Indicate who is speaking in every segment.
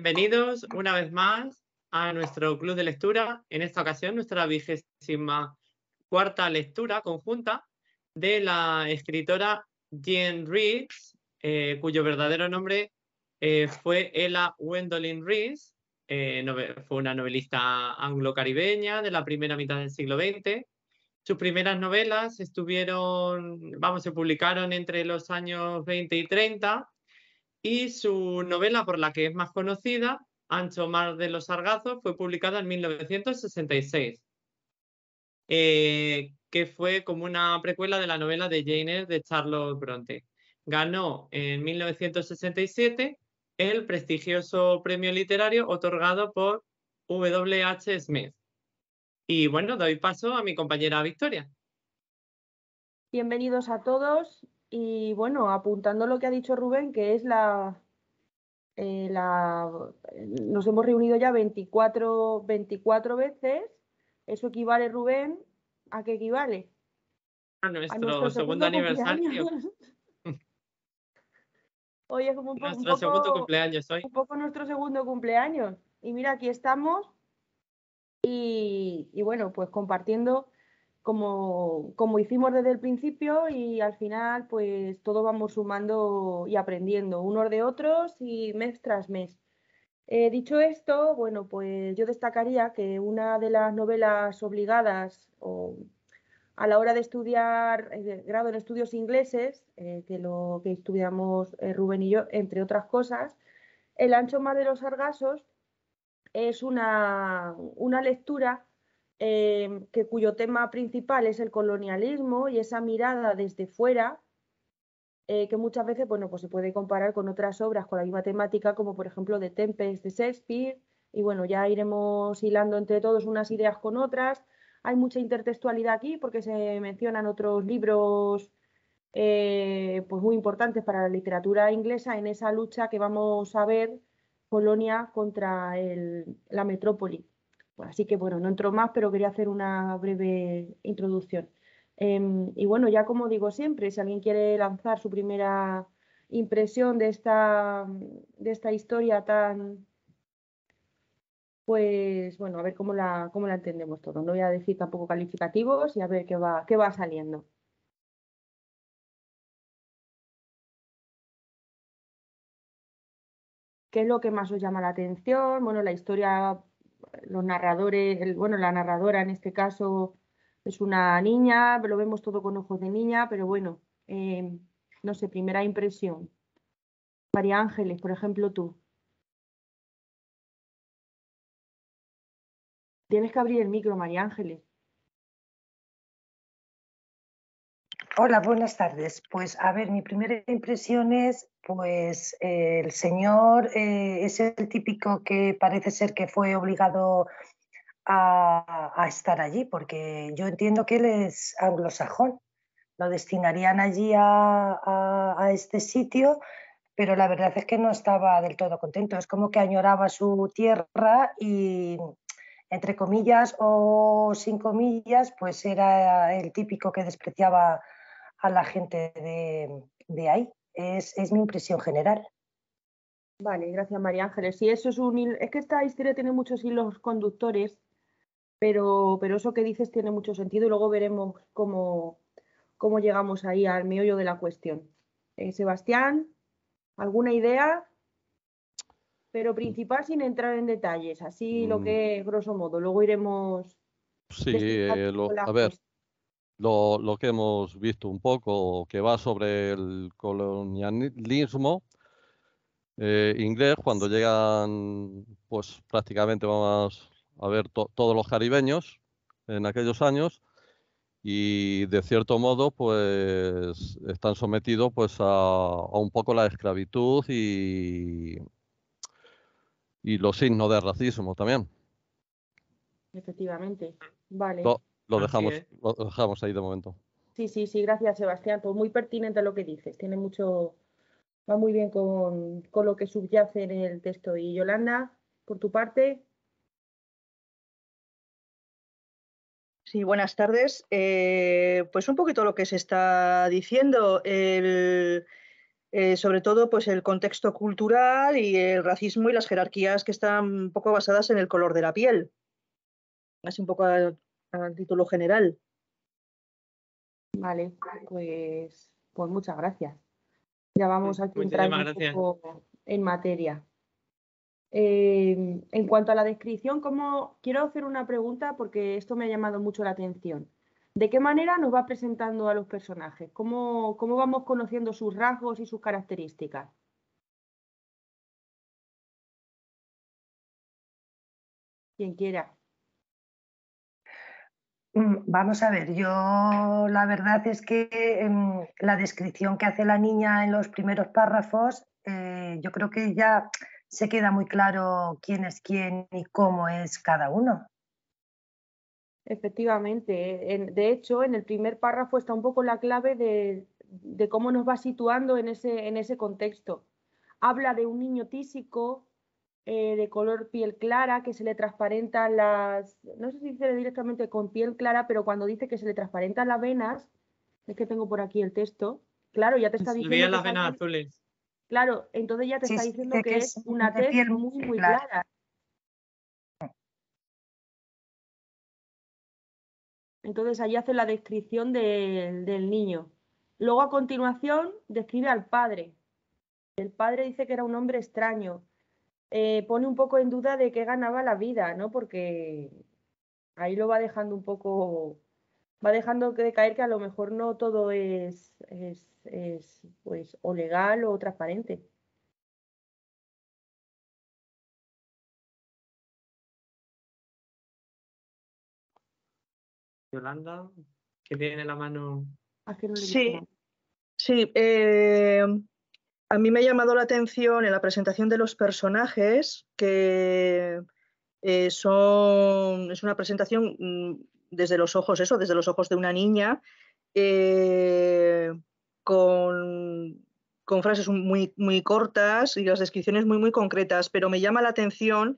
Speaker 1: Bienvenidos una vez más a nuestro club de lectura. En esta ocasión, nuestra 24ª lectura conjunta de la escritora Jean Rees, cuyo verdadero nombre fue Ella Gwendolyn Rees. Fue una novelista anglo-caribeña de la primera mitad del siglo XX. Sus primeras novelas se publicaron entre los años 20 y 30. Y su novela por la que es más conocida, Ancho mar de los sargazos, fue publicada en 1966, que fue como una precuela de la novela de Jane Eyre de Charlotte Bronte. Ganó en 1967 el prestigioso premio literario otorgado por W.H. Smith. Y bueno, doy paso a mi compañera Victoria.
Speaker 2: Bienvenidos a todos y bueno, apuntando lo que ha dicho Rubén, que es nos hemos reunido ya 24 veces. Eso equivale, Rubén, ¿a qué equivale?
Speaker 1: A nuestro segundo aniversario.
Speaker 2: Hoy es como
Speaker 1: nuestro segundo cumpleaños hoy.
Speaker 2: Un poco nuestro segundo cumpleaños. Y mira, aquí estamos y bueno, pues compartiendo como hicimos desde el principio, y al final pues todos vamos sumando y aprendiendo unos de otros y mes tras mes. Dicho esto, bueno, pues yo destacaría que una de las novelas obligadas a la hora de estudiar grado en estudios ingleses, que estudiamos Rubén y yo, entre otras cosas, El ancho mar de los sargazos, es una lectura cuyo tema principal es el colonialismo y esa mirada desde fuera, que muchas veces, bueno, pues se puede comparar con otras obras con la misma temática, como por ejemplo The Tempest de Shakespeare, y bueno, ya iremos hilando entre todos unas ideas con otras. Hay mucha intertextualidad aquí porque se mencionan otros libros pues muy importantes para la literatura inglesa en esa lucha que vamos a ver, Polonia contra la metrópoli. Así que bueno, no entro más, pero quería hacer una breve introducción. Y bueno, ya como digo siempre, si alguien quiere lanzar su primera impresión de esta historia tan, pues bueno, a ver cómo la entendemos todos. No voy a decir tampoco calificativos y a ver qué va saliendo. ¿Qué es lo que más os llama la atención? Bueno, la historia, los narradores, la narradora en este caso es una niña, lo vemos todo con ojos de niña, pero bueno, no sé, primera impresión. María Ángeles, por ejemplo, tú. Tienes que abrir el micro, María Ángeles.
Speaker 3: Hola, buenas tardes. Pues a ver, mi primera impresión es, pues el señor es el típico que parece ser que fue obligado a estar allí, porque yo entiendo que él es anglosajón. Lo destinarían allí a este sitio, pero la verdad es que no estaba del todo contento. Es como que añoraba su tierra y, entre comillas o sin comillas, pues era el típico que despreciaba a la gente de ahí. Es mi impresión general.
Speaker 2: Vale, gracias, María Ángeles. Sí, eso es que esta historia tiene muchos hilos conductores, pero eso que dices tiene mucho sentido y luego veremos cómo llegamos ahí al meollo de la cuestión. Sebastián, ¿alguna idea? Pero principal sin entrar en detalles, así lo que es grosso modo. Luego iremos...
Speaker 4: Sí, a ver, lo que hemos visto un poco, que va sobre el colonialismo inglés, cuando llegan, pues prácticamente vamos a ver todos los caribeños en aquellos años, y de cierto modo pues están sometidos pues a un poco la esclavitud y los signos de racismo también.
Speaker 2: Efectivamente, vale.
Speaker 4: Lo dejamos ahí de momento.
Speaker 2: Sí, gracias, Sebastián. Pues muy pertinente lo que dices. Va muy bien con lo que subyace en el texto. Y Yolanda, por tu parte.
Speaker 5: Sí, buenas tardes. Pues un poquito lo que se está diciendo. sobre todo pues el contexto cultural y el racismo y las jerarquías que están un poco basadas en el color de la piel. Así un poco al título general.
Speaker 2: Vale, pues muchas gracias. Ya vamos aquí entrando un poco en materia. En cuanto a la descripción, quiero hacer una pregunta porque esto me ha llamado mucho la atención. ¿De qué manera nos va presentando a los personajes? ¿Cómo vamos conociendo sus rasgos y sus características? Quien quiera.
Speaker 3: Vamos a ver, yo la verdad es que la descripción que hace la niña en los primeros párrafos, yo creo que ya se queda muy claro quién es quién y cómo es cada uno.
Speaker 2: Efectivamente, de hecho, en el primer párrafo está un poco la clave de cómo nos va situando en ese contexto. Habla de un niño tísico, de color piel clara, que se le transparentan no sé si dice directamente con piel clara, pero cuando dice que se le transparentan las venas, es que tengo por aquí el texto, claro, ya te está diciendo
Speaker 1: las venas azules.
Speaker 2: Claro, entonces ya te está diciendo que es una tez muy clara. Entonces ahí hace la descripción del niño. Luego a continuación describe al padre. El padre dice que era un hombre extraño. Pone un poco en duda de qué ganaba la vida, ¿no? Porque ahí lo va dejando un poco, va dejando de caer que a lo mejor no todo es pues o legal o transparente.
Speaker 1: Yolanda, que tiene la mano.
Speaker 5: Sí, a mí me ha llamado la atención en la presentación de los personajes que es una presentación desde los ojos, desde los ojos de una niña, con frases muy, muy cortas y las descripciones muy, muy concretas, pero me llama la atención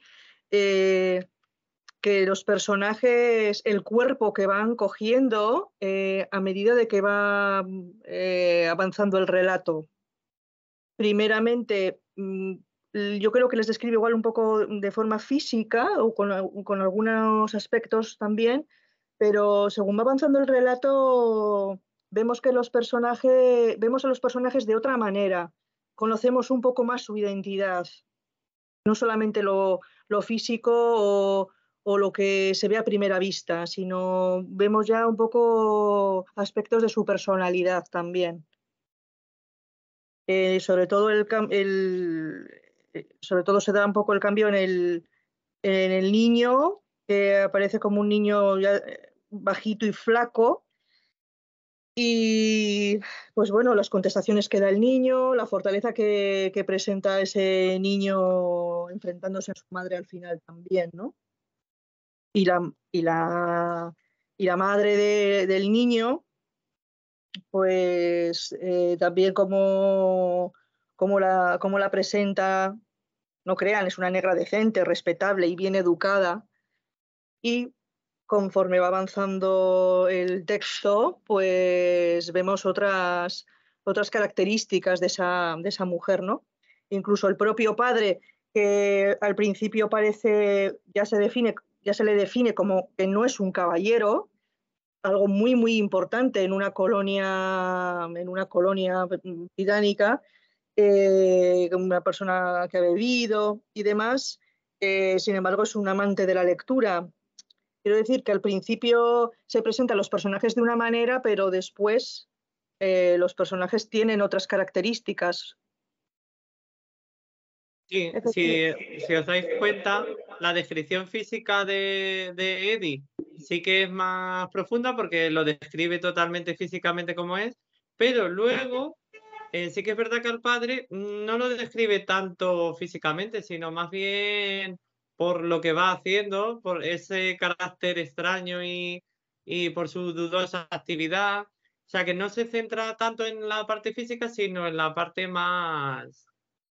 Speaker 5: que los personajes, el cuerpo que van cogiendo a medida de que va avanzando el relato. Primeramente, yo creo que les describe igual un poco de forma física o con algunos aspectos también, pero según va avanzando el relato, vemos a los personajes de otra manera, conocemos un poco más su identidad, no solamente lo físico o lo que se ve a primera vista, sino vemos ya un poco aspectos de su personalidad también. Sobre todo se da un poco el cambio en el niño, que aparece como un niño ya bajito y flaco. Y pues bueno, las contestaciones que da el niño, la fortaleza que presenta ese niño enfrentándose a su madre al final también, ¿no? Y la madre del niño, pues también como la presenta, no crean, es una negra decente, respetable y bien educada. Y conforme va avanzando el texto, pues vemos otras características de esa mujer, ¿no? Incluso el propio padre, que al principio ya se le define como que no es un caballero, algo muy, muy importante en una colonia británica, una persona que ha bebido y demás, sin embargo es un amante de la lectura. Quiero decir que al principio se presentan los personajes de una manera, pero después los personajes tienen otras características.
Speaker 1: Sí, si os dais cuenta, la descripción física de Eddie sí que es más profunda porque lo describe totalmente físicamente como es, pero luego sí que es verdad que al padre no lo describe tanto físicamente, sino más bien por lo que va haciendo, por ese carácter extraño y por su dudosa actividad. O sea, que no se centra tanto en la parte física, sino en la parte más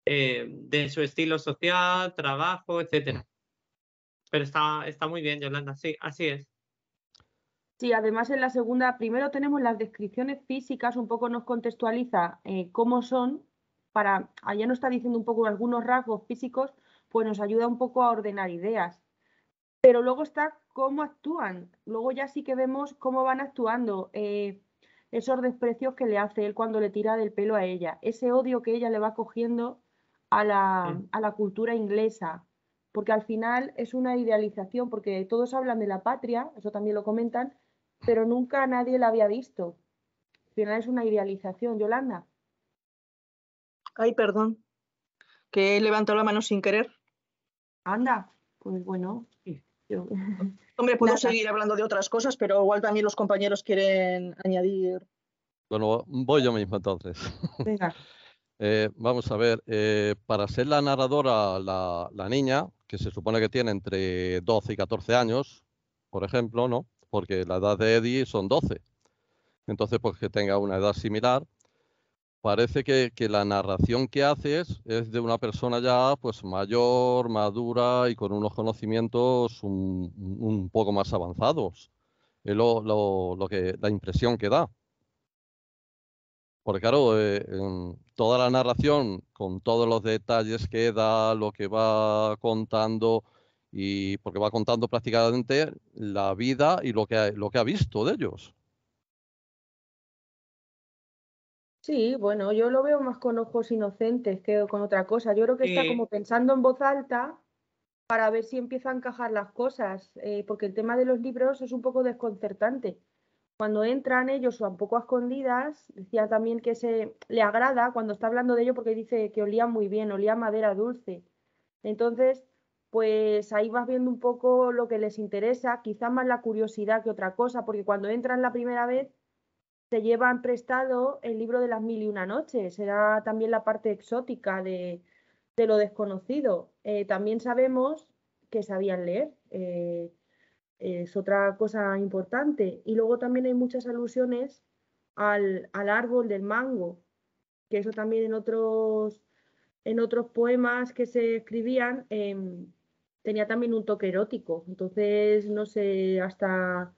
Speaker 1: de su estilo social, trabajo, etcétera. Pero está muy bien, Yolanda, sí, así es.
Speaker 2: Sí, además en la segunda, primero tenemos las descripciones físicas, un poco nos contextualiza cómo son allá nos está diciendo un poco algunos rasgos físicos, pues nos ayuda un poco a ordenar ideas. Pero luego está cómo actúan. Luego ya sí que vemos cómo van actuando, esos desprecios que le hace él cuando le tira del pelo a ella, ese odio que ella le va cogiendo a la cultura inglesa, porque al final es una idealización, porque todos hablan de la patria, eso también lo comentan, pero nunca nadie la había visto. Al final es una idealización, Yolanda.
Speaker 5: Ay, perdón, que he levantado la mano sin querer.
Speaker 2: Anda, pues bueno.
Speaker 5: Hombre, puedo
Speaker 2: Nada.
Speaker 5: seguir hablando de otras cosas, pero igual también los compañeros quieren añadir.
Speaker 4: Bueno, voy yo mismo entonces.
Speaker 2: Venga.
Speaker 4: Vamos a ver, para ser la narradora, la niña, que se supone que tiene entre 12 y 14 años, por ejemplo, ¿no? Porque la edad de Eddie son 12. Entonces, pues que tenga una edad similar. Parece que la narración que haces es de una persona ya pues mayor, madura y con unos conocimientos un poco más avanzados. Es la impresión que da. Porque claro, toda la narración, con todos los detalles que da, lo que va contando, y porque va contando prácticamente la vida y lo que ha visto de ellos.
Speaker 2: Sí, bueno, yo lo veo más con ojos inocentes que con otra cosa. Yo creo que está como
Speaker 1: Sí,
Speaker 2: pensando en voz alta para ver si empieza a encajar las cosas, porque el tema de los libros es un poco desconcertante. Cuando entran ellos un poco a escondidas, decía también que le agrada cuando está hablando de ello porque dice que olía muy bien, olía a madera dulce. Entonces, pues ahí vas viendo un poco lo que les interesa, quizás más la curiosidad que otra cosa, porque cuando entran la primera vez se llevan prestado el libro de las mil y una noches, será también la parte exótica de lo desconocido. También sabemos que sabían leer, es otra cosa importante. Y luego también hay muchas alusiones al árbol del mango, que eso también en otros poemas que se escribían tenía también un toque erótico. Entonces, no sé hasta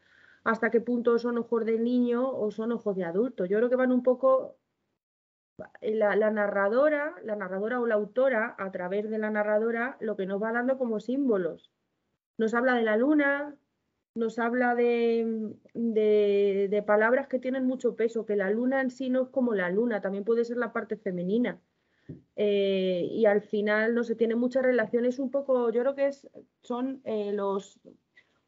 Speaker 2: qué punto son ojos de niño o son ojos de adulto. Yo creo que van un poco la narradora o la autora, a través de la narradora, lo que nos va dando como símbolos. Nos habla de la luna, nos habla de palabras que tienen mucho peso, que la luna en sí no es como la luna, también puede ser la parte femenina. Y al final, no sé, tiene muchas relaciones un poco, yo creo que son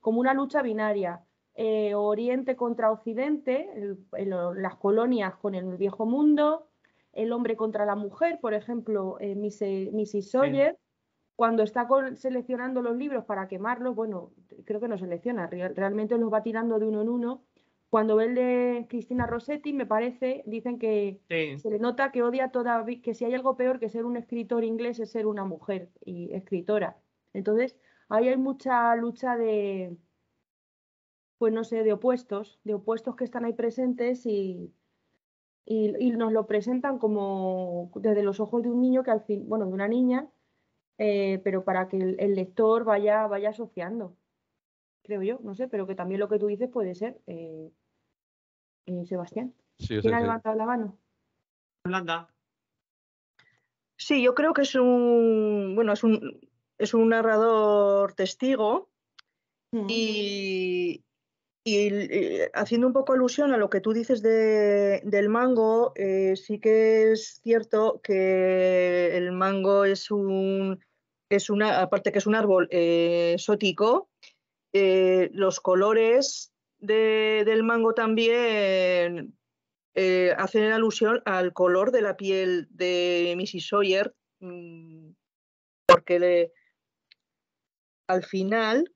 Speaker 2: como una lucha binaria. Oriente contra Occidente, las colonias con el viejo mundo, el hombre contra la mujer, por ejemplo, Mrs. Sawyer, cuando está seleccionando los libros para quemarlos, bueno, creo que no selecciona, realmente los va tirando de uno en uno. Cuando ve el de Cristina Rossetti, me parece, dicen que
Speaker 1: sí.
Speaker 2: se le nota que odia todavía, que si hay algo peor que ser un escritor inglés es ser una mujer y escritora. Entonces, ahí hay mucha lucha pues no sé, de opuestos que están ahí presentes y nos lo presentan como desde los ojos de un niño que al fin, bueno, de una niña, pero para que el lector vaya asociando, creo yo, no sé, pero que también lo que tú dices puede ser, Sebastián.
Speaker 4: Sí,
Speaker 2: ¿Quién
Speaker 4: sí,
Speaker 2: ha
Speaker 4: sí.
Speaker 2: levantado la mano?
Speaker 1: Yolanda.
Speaker 5: Sí, yo creo que es es un narrador testigo y, haciendo un poco alusión a lo que tú dices del mango, sí que es cierto que el mango aparte que es un árbol exótico, los colores del mango también hacen alusión al color de la piel de Mrs. Sawyer, porque al final,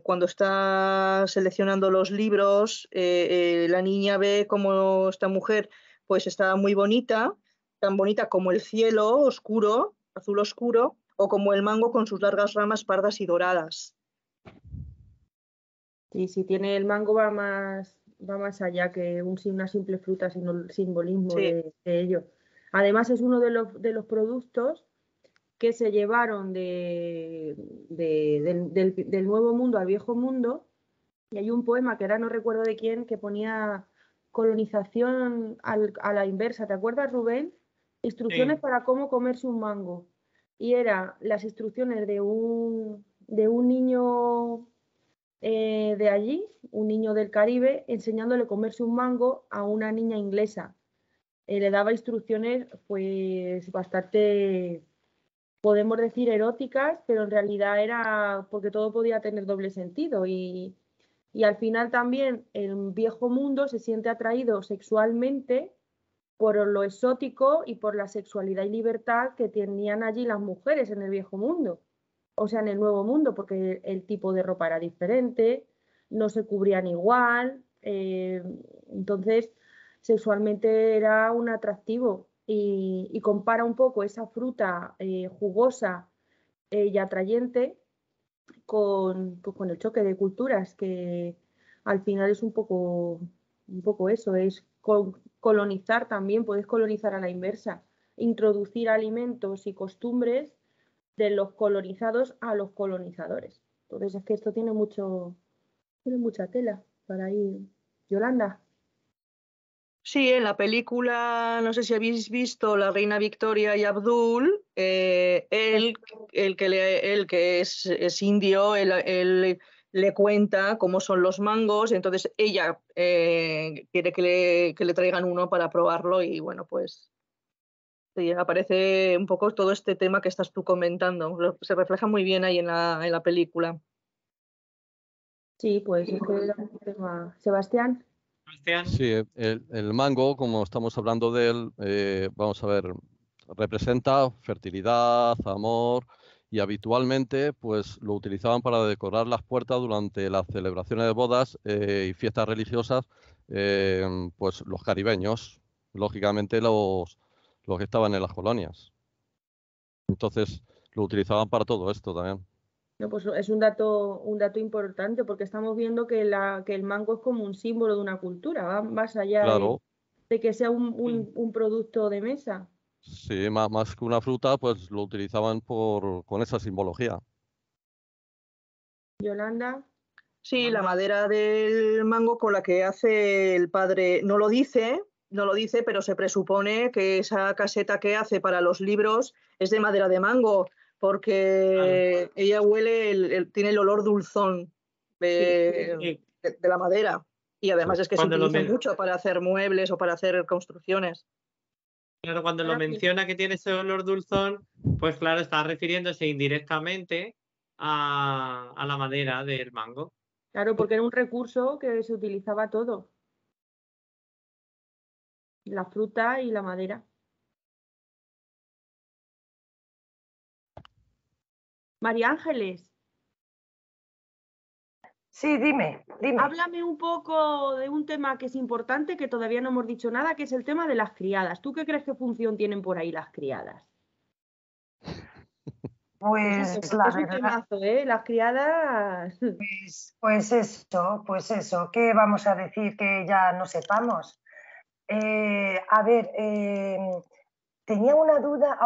Speaker 5: cuando está seleccionando los libros, la niña ve cómo esta mujer pues está muy bonita, tan bonita como el cielo oscuro, azul oscuro, o como el mango con sus largas ramas pardas y doradas.
Speaker 2: Y si tiene el mango va más allá que una simple fruta, sino el simbolismo
Speaker 5: Sí.
Speaker 2: de ello. Además es uno de los productos que se llevaron del nuevo mundo al viejo mundo, y hay un poema que ahora no recuerdo de quién, que ponía colonización a la inversa. ¿Te acuerdas, Rubén? Instrucciones para cómo comerse un mango. Y eran las instrucciones de un niño de allí, un niño del Caribe, enseñándole a comerse un mango a una niña inglesa. Le daba instrucciones pues bastante, podemos decir, eróticas, pero en realidad era porque todo podía tener doble sentido. Y al final también el viejo mundo se siente atraído sexualmente por lo exótico y por la sexualidad y libertad que tenían allí las mujeres en el viejo mundo, o sea, en el nuevo mundo, porque el tipo de ropa era diferente, no se cubrían igual, entonces sexualmente era un atractivo y compara un poco esa fruta jugosa y atrayente pues, con el choque de culturas, que al final es un poco eso, es colonizar también, puedes colonizar a la inversa, introducir alimentos y costumbres de los colonizados a los colonizadores. Entonces es que esto tiene mucha tela para ir. Yolanda.
Speaker 5: Sí, en la película, no sé si habéis visto La Reina Victoria y Abdul, él que es indio, él le cuenta cómo son los mangos, entonces ella quiere que le traigan uno para probarlo y bueno, pues sí, aparece un poco todo este tema que estás tú comentando, se refleja muy bien ahí en la película.
Speaker 2: Sí, pues es que era un tema. Sebastián.
Speaker 4: Sí, el mango, como estamos hablando de él, vamos a ver, representa fertilidad, amor y habitualmente pues lo utilizaban para decorar las puertas durante las celebraciones de bodas y fiestas religiosas, pues los caribeños, lógicamente los que estaban en las colonias. Entonces lo utilizaban para todo esto también.
Speaker 2: No, pues es un dato importante porque estamos viendo que el mango es como un símbolo de una cultura, va más allá
Speaker 4: Claro,
Speaker 2: de que sea un producto de mesa.
Speaker 4: sí, más que una fruta, pues lo utilizaban con esa simbología.
Speaker 2: Yolanda.
Speaker 5: Sí, la madera del mango con la que hace el padre, no lo dice, pero se presupone que esa caseta que hace para los libros es de madera de mango, porque ella huele, tiene el olor dulzón de la madera. Y además es que se utiliza mucho para hacer muebles o para hacer construcciones.
Speaker 1: Claro, cuando lo menciona que tiene ese olor dulzón, pues claro, está refiriéndose indirectamente a la madera del mango.
Speaker 2: Claro, porque era un recurso que se utilizaba todo. La fruta y la madera. María Ángeles.
Speaker 3: Sí, dime.
Speaker 2: Háblame un poco de un tema que es importante, que todavía no hemos dicho nada, que es el tema de las criadas. ¿Tú qué crees que función tienen por ahí las criadas?
Speaker 3: Pues
Speaker 2: es
Speaker 3: la
Speaker 2: un
Speaker 3: verdad,
Speaker 2: temazo, ¿eh? Las criadas.
Speaker 3: pues eso, ¿qué vamos a decir que ya no sepamos? A ver, tenía una duda,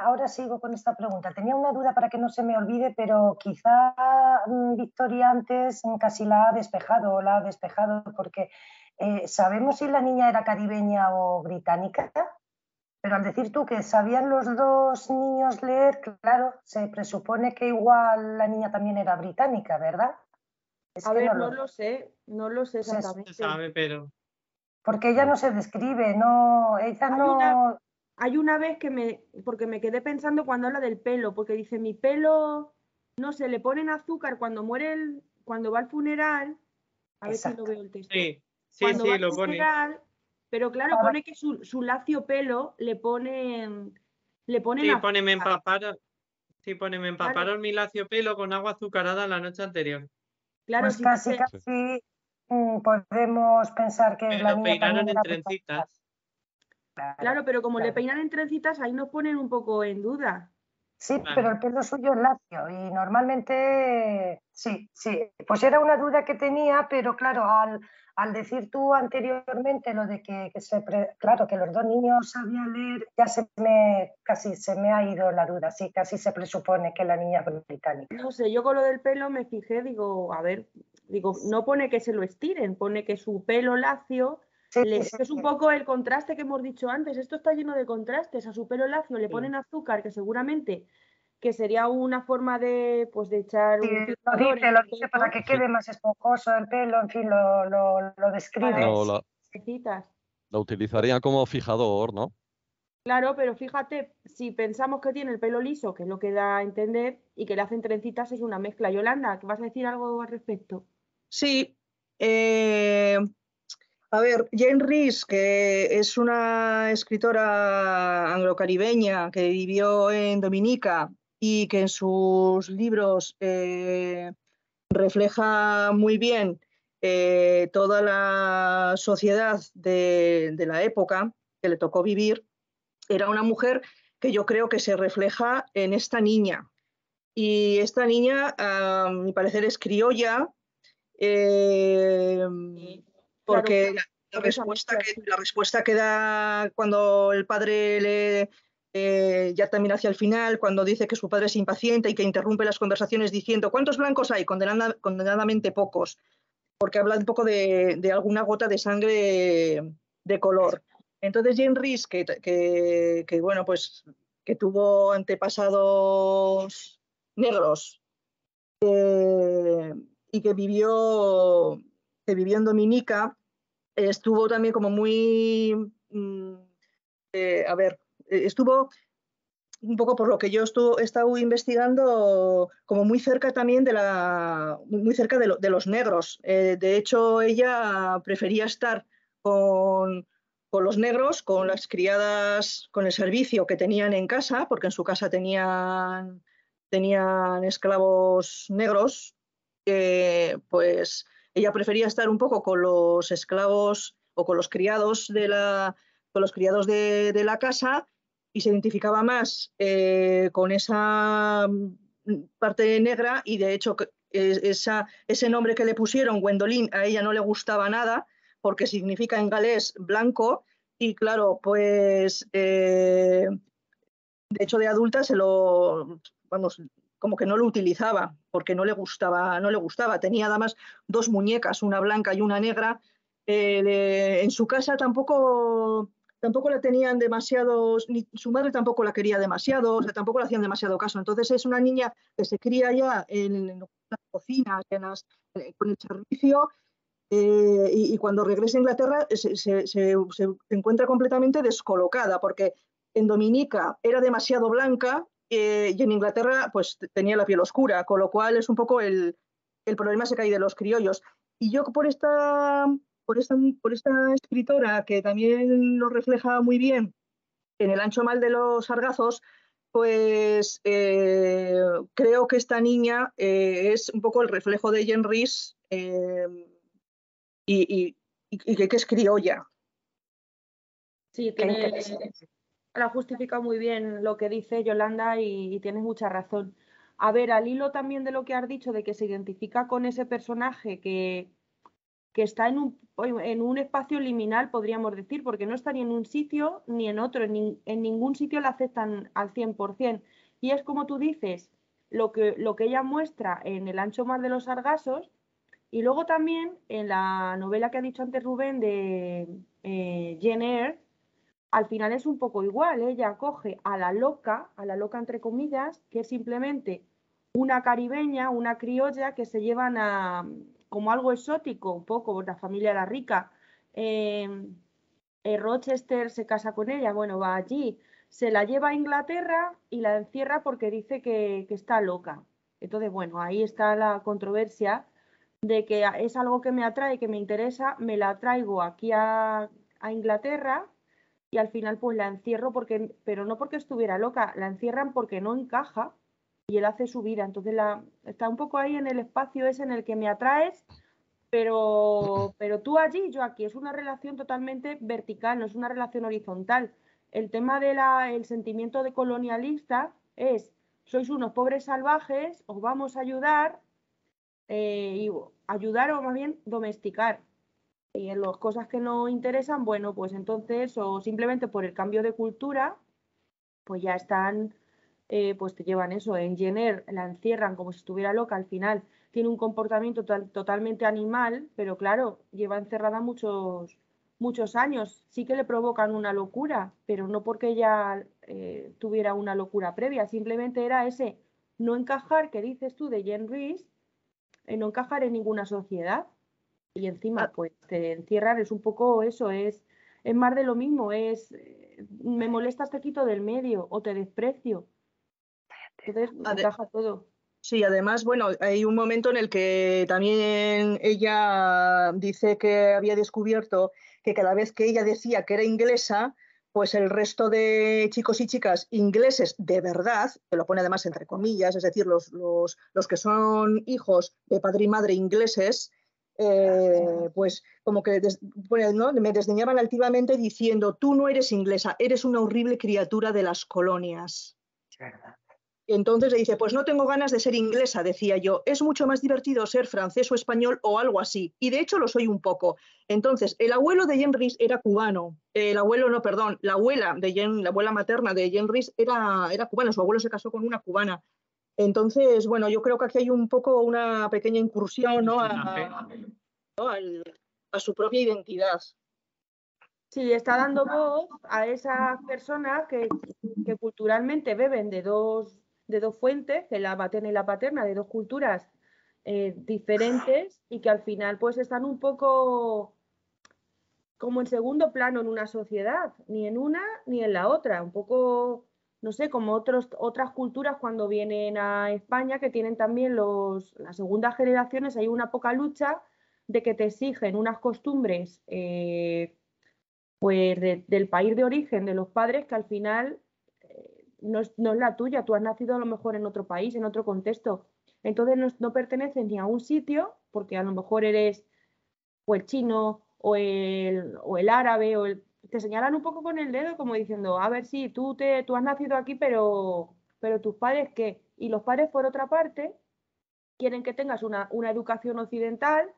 Speaker 3: ahora sigo con esta pregunta, tenía una duda para que no se me olvide, pero quizá Victoria antes casi la ha despejado, porque ¿sabemos si la niña era caribeña o británica? Pero al decir tú que sabían los dos niños leer, claro, se presupone que igual la niña también era británica, ¿verdad?
Speaker 2: A ver, no lo sé exactamente.
Speaker 1: No se sabe, pero...
Speaker 3: Porque ella no se describe, no, ella no...
Speaker 2: Hay una vez porque me quedé pensando cuando habla del pelo, porque dice, mi pelo, no sé, le ponen azúcar cuando cuando va al funeral, a ver si lo veo el texto.
Speaker 1: Sí,
Speaker 2: cuando va
Speaker 1: lo
Speaker 2: al funeral,
Speaker 1: pone.
Speaker 2: Pero claro, pone que su lacio pelo le ponen
Speaker 1: Sí,
Speaker 2: azúcar.
Speaker 1: pone me empaparon mi lacio pelo con agua azucarada la noche anterior.
Speaker 2: Claro,
Speaker 3: pues casi podemos pensar que la
Speaker 1: lo
Speaker 3: niña
Speaker 1: peinaron
Speaker 3: también
Speaker 1: en
Speaker 3: era
Speaker 1: trencitas.
Speaker 2: Claro, pero como le peinan en trencitas, ahí nos ponen un poco en duda.
Speaker 3: Sí, pero el pelo suyo es lacio y normalmente sí. Pues era una duda que tenía, pero claro, al decir tú anteriormente lo de claro, que los dos niños sabían leer, ya casi se me ha ido la duda, sí, casi se presupone que la niña es británica.
Speaker 2: No sé, yo con lo del pelo me fijé, digo, a ver, no pone que se lo estiren, pone que su pelo lacio
Speaker 3: Sí,
Speaker 2: esto es un poco el contraste que hemos dicho antes. Esto está lleno de contrastes. A su pelo lacio le ponen azúcar, que seguramente que sería una forma de, pues, de echar un fijador en
Speaker 3: lo
Speaker 2: el
Speaker 3: dice
Speaker 2: pelo.
Speaker 3: para que quede más esponjoso el pelo, en fin, lo describe.
Speaker 4: No,
Speaker 2: Necesitas.
Speaker 4: la utilizarían como fijador, ¿no?
Speaker 2: Claro, pero fíjate, si pensamos que tiene el pelo liso, que es lo que da a entender, y que le hacen trencitas, es una mezcla. Yolanda, ¿vas a decir algo al respecto?
Speaker 5: Sí, a ver, Jane Rees, que es una escritora anglo-caribeña que vivió en Dominica y que en sus libros refleja muy bien toda la sociedad de la época que le tocó vivir, era una mujer que yo creo que se refleja en esta niña. Y esta niña, a mi parecer, es criolla, porque
Speaker 2: Claro,
Speaker 5: la respuesta que da cuando el padre ya también hacia el final, cuando dice que su padre es impaciente y que interrumpe las conversaciones diciendo ¿cuántos blancos hay? Condenadamente pocos, porque habla un poco de alguna gota de sangre de color. Entonces Jane Rees, que bueno, pues que tuvo antepasados negros y que vivió en Dominica, estuvo también como muy, a ver, estuvo un poco por lo que yo he estado investigando, como muy cerca también muy cerca de los negros. De hecho, ella prefería estar con los negros, con las criadas, con el servicio que tenían en casa, porque en su casa tenían esclavos negros. Pues ella prefería estar un poco con los esclavos o con los criados de la casa, y se identificaba más con esa parte negra, y de hecho ese nombre que le pusieron, Gwendolyn, a ella no le gustaba nada porque significa en galés blanco, y claro, pues de hecho de adulta vamos, como que no lo utilizaba porque no le gustaba. Tenía además dos muñecas, una blanca y una negra. En su casa tampoco la tenían demasiados, ni su madre tampoco la quería demasiado, o sea, tampoco le hacían demasiado caso. Entonces es una niña que se cría ya en las cocinas, con el servicio, y cuando regresa a Inglaterra se encuentra completamente descolocada, porque en Dominica era demasiado blanca, y en Inglaterra pues tenía la piel oscura, con lo cual es un poco el problema se cae de los criollos. Y yo por esta escritora, que también lo refleja muy bien en El ancho mal de los sargazos, pues creo que esta niña es un poco el reflejo de Jane Rees, y que es criolla.
Speaker 2: Sí, la justifica muy bien lo que dice Yolanda, y tienes mucha razón. A ver, al hilo también de lo que has dicho, de que se identifica con ese personaje que está en un espacio liminal, podríamos decir, porque no está ni en un sitio ni en otro, en ningún sitio la aceptan al 100%. Y es como tú dices, lo que ella muestra en El ancho mar de los sargazos, y luego también en la novela que ha dicho antes Rubén de Jane Eyre, al final es un poco igual. Ella coge a la loca entre comillas, que es simplemente una caribeña, una criolla que se llevan como algo exótico, un poco, la familia era rica. Rochester se casa con ella, bueno, va allí, se la lleva a Inglaterra y la encierra porque dice que está loca. Entonces, bueno, ahí está la controversia de que es algo que me atrae, que me interesa, me la traigo aquí a Inglaterra, y al final pues la encierro, pero no porque estuviera loca, la encierran porque no encaja y él hace su vida. Entonces está un poco ahí en el espacio ese en el que me atraes, pero tú allí, yo aquí. Es una relación totalmente vertical, no es una relación horizontal. El tema del sentimiento de colonialista es: sois unos pobres salvajes, os vamos a ayudar, y ayudar, o más bien domesticar. Y en las cosas que no interesan, bueno, pues entonces, o simplemente por el cambio de cultura, pues ya están, pues te llevan eso. En Jenner la encierran como si estuviera loca, al final tiene un comportamiento totalmente animal, pero claro, lleva encerrada muchos años. Sí que le provocan una locura, pero no porque ella tuviera una locura previa, simplemente era ese no encajar, que dices tú, de Jane Rees, no encajar en ninguna sociedad. Y encima, pues te encierran, es un poco eso, es más de lo mismo, me molestas, te quito del medio o te desprecio. Entonces, encaja todo.
Speaker 5: Sí, además, bueno, hay un momento en el que también ella dice que había descubierto que cada vez que ella decía que era inglesa, pues el resto de chicos y chicas ingleses de verdad, que lo pone además entre comillas, es decir, los que son hijos de padre y madre ingleses, pues como que ¿no? me desdeñaban altivamente diciendo, tú no eres inglesa, eres una horrible criatura de las colonias.
Speaker 3: Es verdad.
Speaker 5: Entonces le dice, pues no tengo ganas de ser inglesa, decía yo, es mucho más divertido ser francés o español o algo así, y de hecho lo soy un poco. Entonces, el abuelo de Jane Rees era cubano, la abuela la abuela materna de Jane Rees era cubana, su abuelo se casó con una cubana. Entonces, bueno, yo creo que aquí hay un poco una pequeña incursión, ¿no? A su propia identidad.
Speaker 2: Sí, está dando voz a esas personas que culturalmente beben de dos fuentes, que la materna y la paterna, de dos culturas diferentes, y que al final pues están un poco como en segundo plano en una sociedad, ni en una ni en la otra, un poco, no sé, como otras culturas cuando vienen a España, que tienen también las segundas generaciones, hay una poca lucha de que te exigen unas costumbres pues del país de origen de los padres, que al final no es la tuya, tú has nacido a lo mejor en otro país, en otro contexto. Entonces no perteneces ni a un sitio, porque a lo mejor eres o el chino o el árabe, te señalan un poco con el dedo como diciendo, a ver, sí, tú has nacido aquí, pero tus padres qué. Y los padres, por otra parte, quieren que tengas una educación occidental,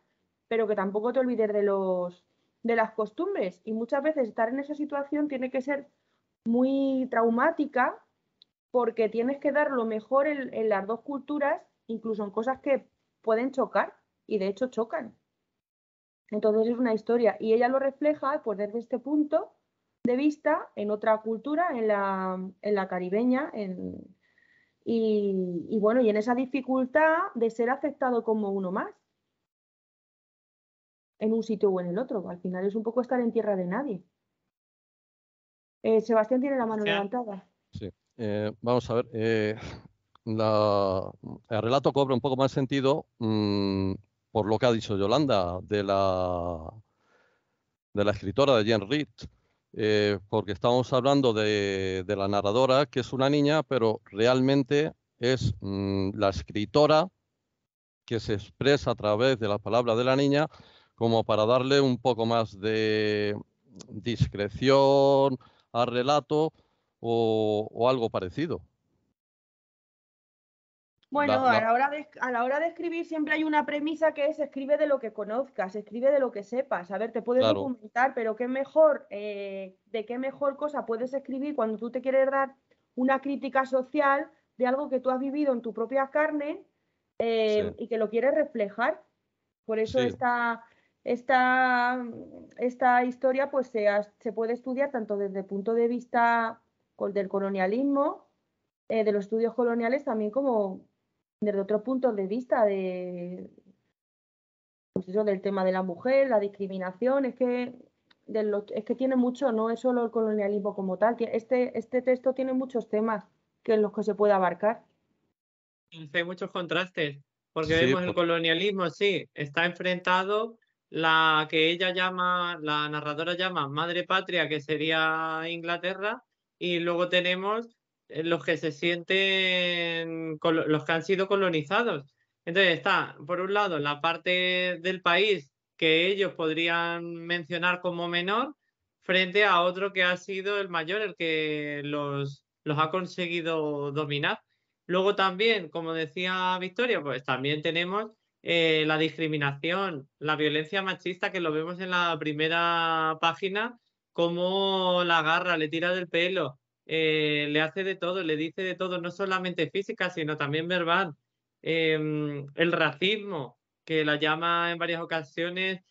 Speaker 2: pero que tampoco te olvides de las costumbres. Y muchas veces estar en esa situación tiene que ser muy traumática, porque tienes que dar lo mejor en las dos culturas, incluso en cosas que pueden chocar, y de hecho chocan. Entonces es una historia, y ella lo refleja pues desde este punto de vista en otra cultura, en la caribeña, y bueno, y en esa dificultad de ser aceptado como uno más, en un sitio o en el otro. Al final es un poco estar en tierra de nadie. Sebastián tiene la mano levantada.
Speaker 4: Sí, vamos a ver. El relato cobra un poco más sentido por lo que ha dicho Yolanda de la escritora de Jane Reed, porque estamos hablando de la narradora, que es una niña, pero realmente es la escritora que se expresa a través de las palabras de la niña, como para darle un poco más de discreción al relato o algo parecido.
Speaker 2: Bueno, a la hora de escribir siempre hay una premisa, que es escribe de lo que conozcas, escribe de lo que sepas. A ver, te puedes
Speaker 4: Claro.
Speaker 2: documentar, pero qué mejor, de qué mejor cosa puedes escribir cuando tú te quieres dar una crítica social de algo que tú has vivido en tu propia carne
Speaker 4: Sí.
Speaker 2: y que lo quieres reflejar. Por eso
Speaker 4: Sí.
Speaker 2: esta historia pues se puede estudiar tanto desde el punto de vista del colonialismo, de los estudios coloniales, también como desde otros puntos de vista pues eso, del tema de la mujer, la discriminación. Es que tiene mucho, no es solo el colonialismo como tal. Este texto tiene muchos temas en los que se puede abarcar.
Speaker 1: Hay muchos contrastes, porque
Speaker 4: Sí,
Speaker 1: vemos el colonialismo, sí, está enfrentado la que la narradora llama madre patria, que sería Inglaterra, y luego tenemos los que se sienten, los que han sido colonizados. Entonces está, por un lado, la parte del país que ellos podrían mencionar como menor, frente a otro que ha sido el mayor, el que los ha conseguido dominar. Luego también, como decía Victoria, pues también tenemos la discriminación, la violencia machista, que lo vemos en la primera página, cómo la agarra, le tira del pelo, le hace de todo, le dice de todo, no solamente física, sino también verbal. El racismo, que la llama en varias ocasiones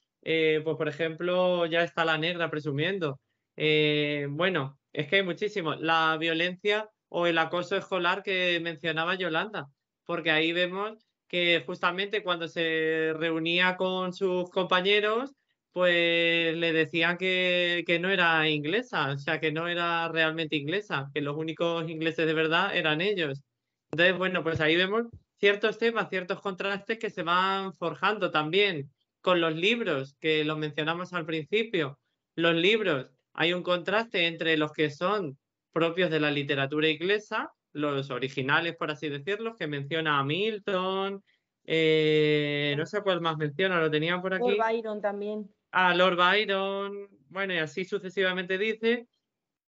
Speaker 1: pues por ejemplo, ya está la negra presumiendo. Bueno, es que hay muchísimo. La violencia o el acoso escolar que mencionaba Yolanda, porque ahí vemos que justamente cuando se reunía con sus compañeros, pues le decían que no era inglesa, o sea, que no era realmente inglesa, que los únicos ingleses de verdad eran ellos. Entonces, bueno, pues ahí vemos ciertos temas, ciertos contrastes que se van forjando también con los libros, que los mencionamos al principio. Los libros, hay un contraste entre los que son propios de la literatura inglesa, los originales, por así decirlo, que menciona a Milton, no sé cuál más menciona, lo tenía por aquí.
Speaker 2: Lord Byron también.
Speaker 1: A Lord Byron, bueno, y así sucesivamente dice,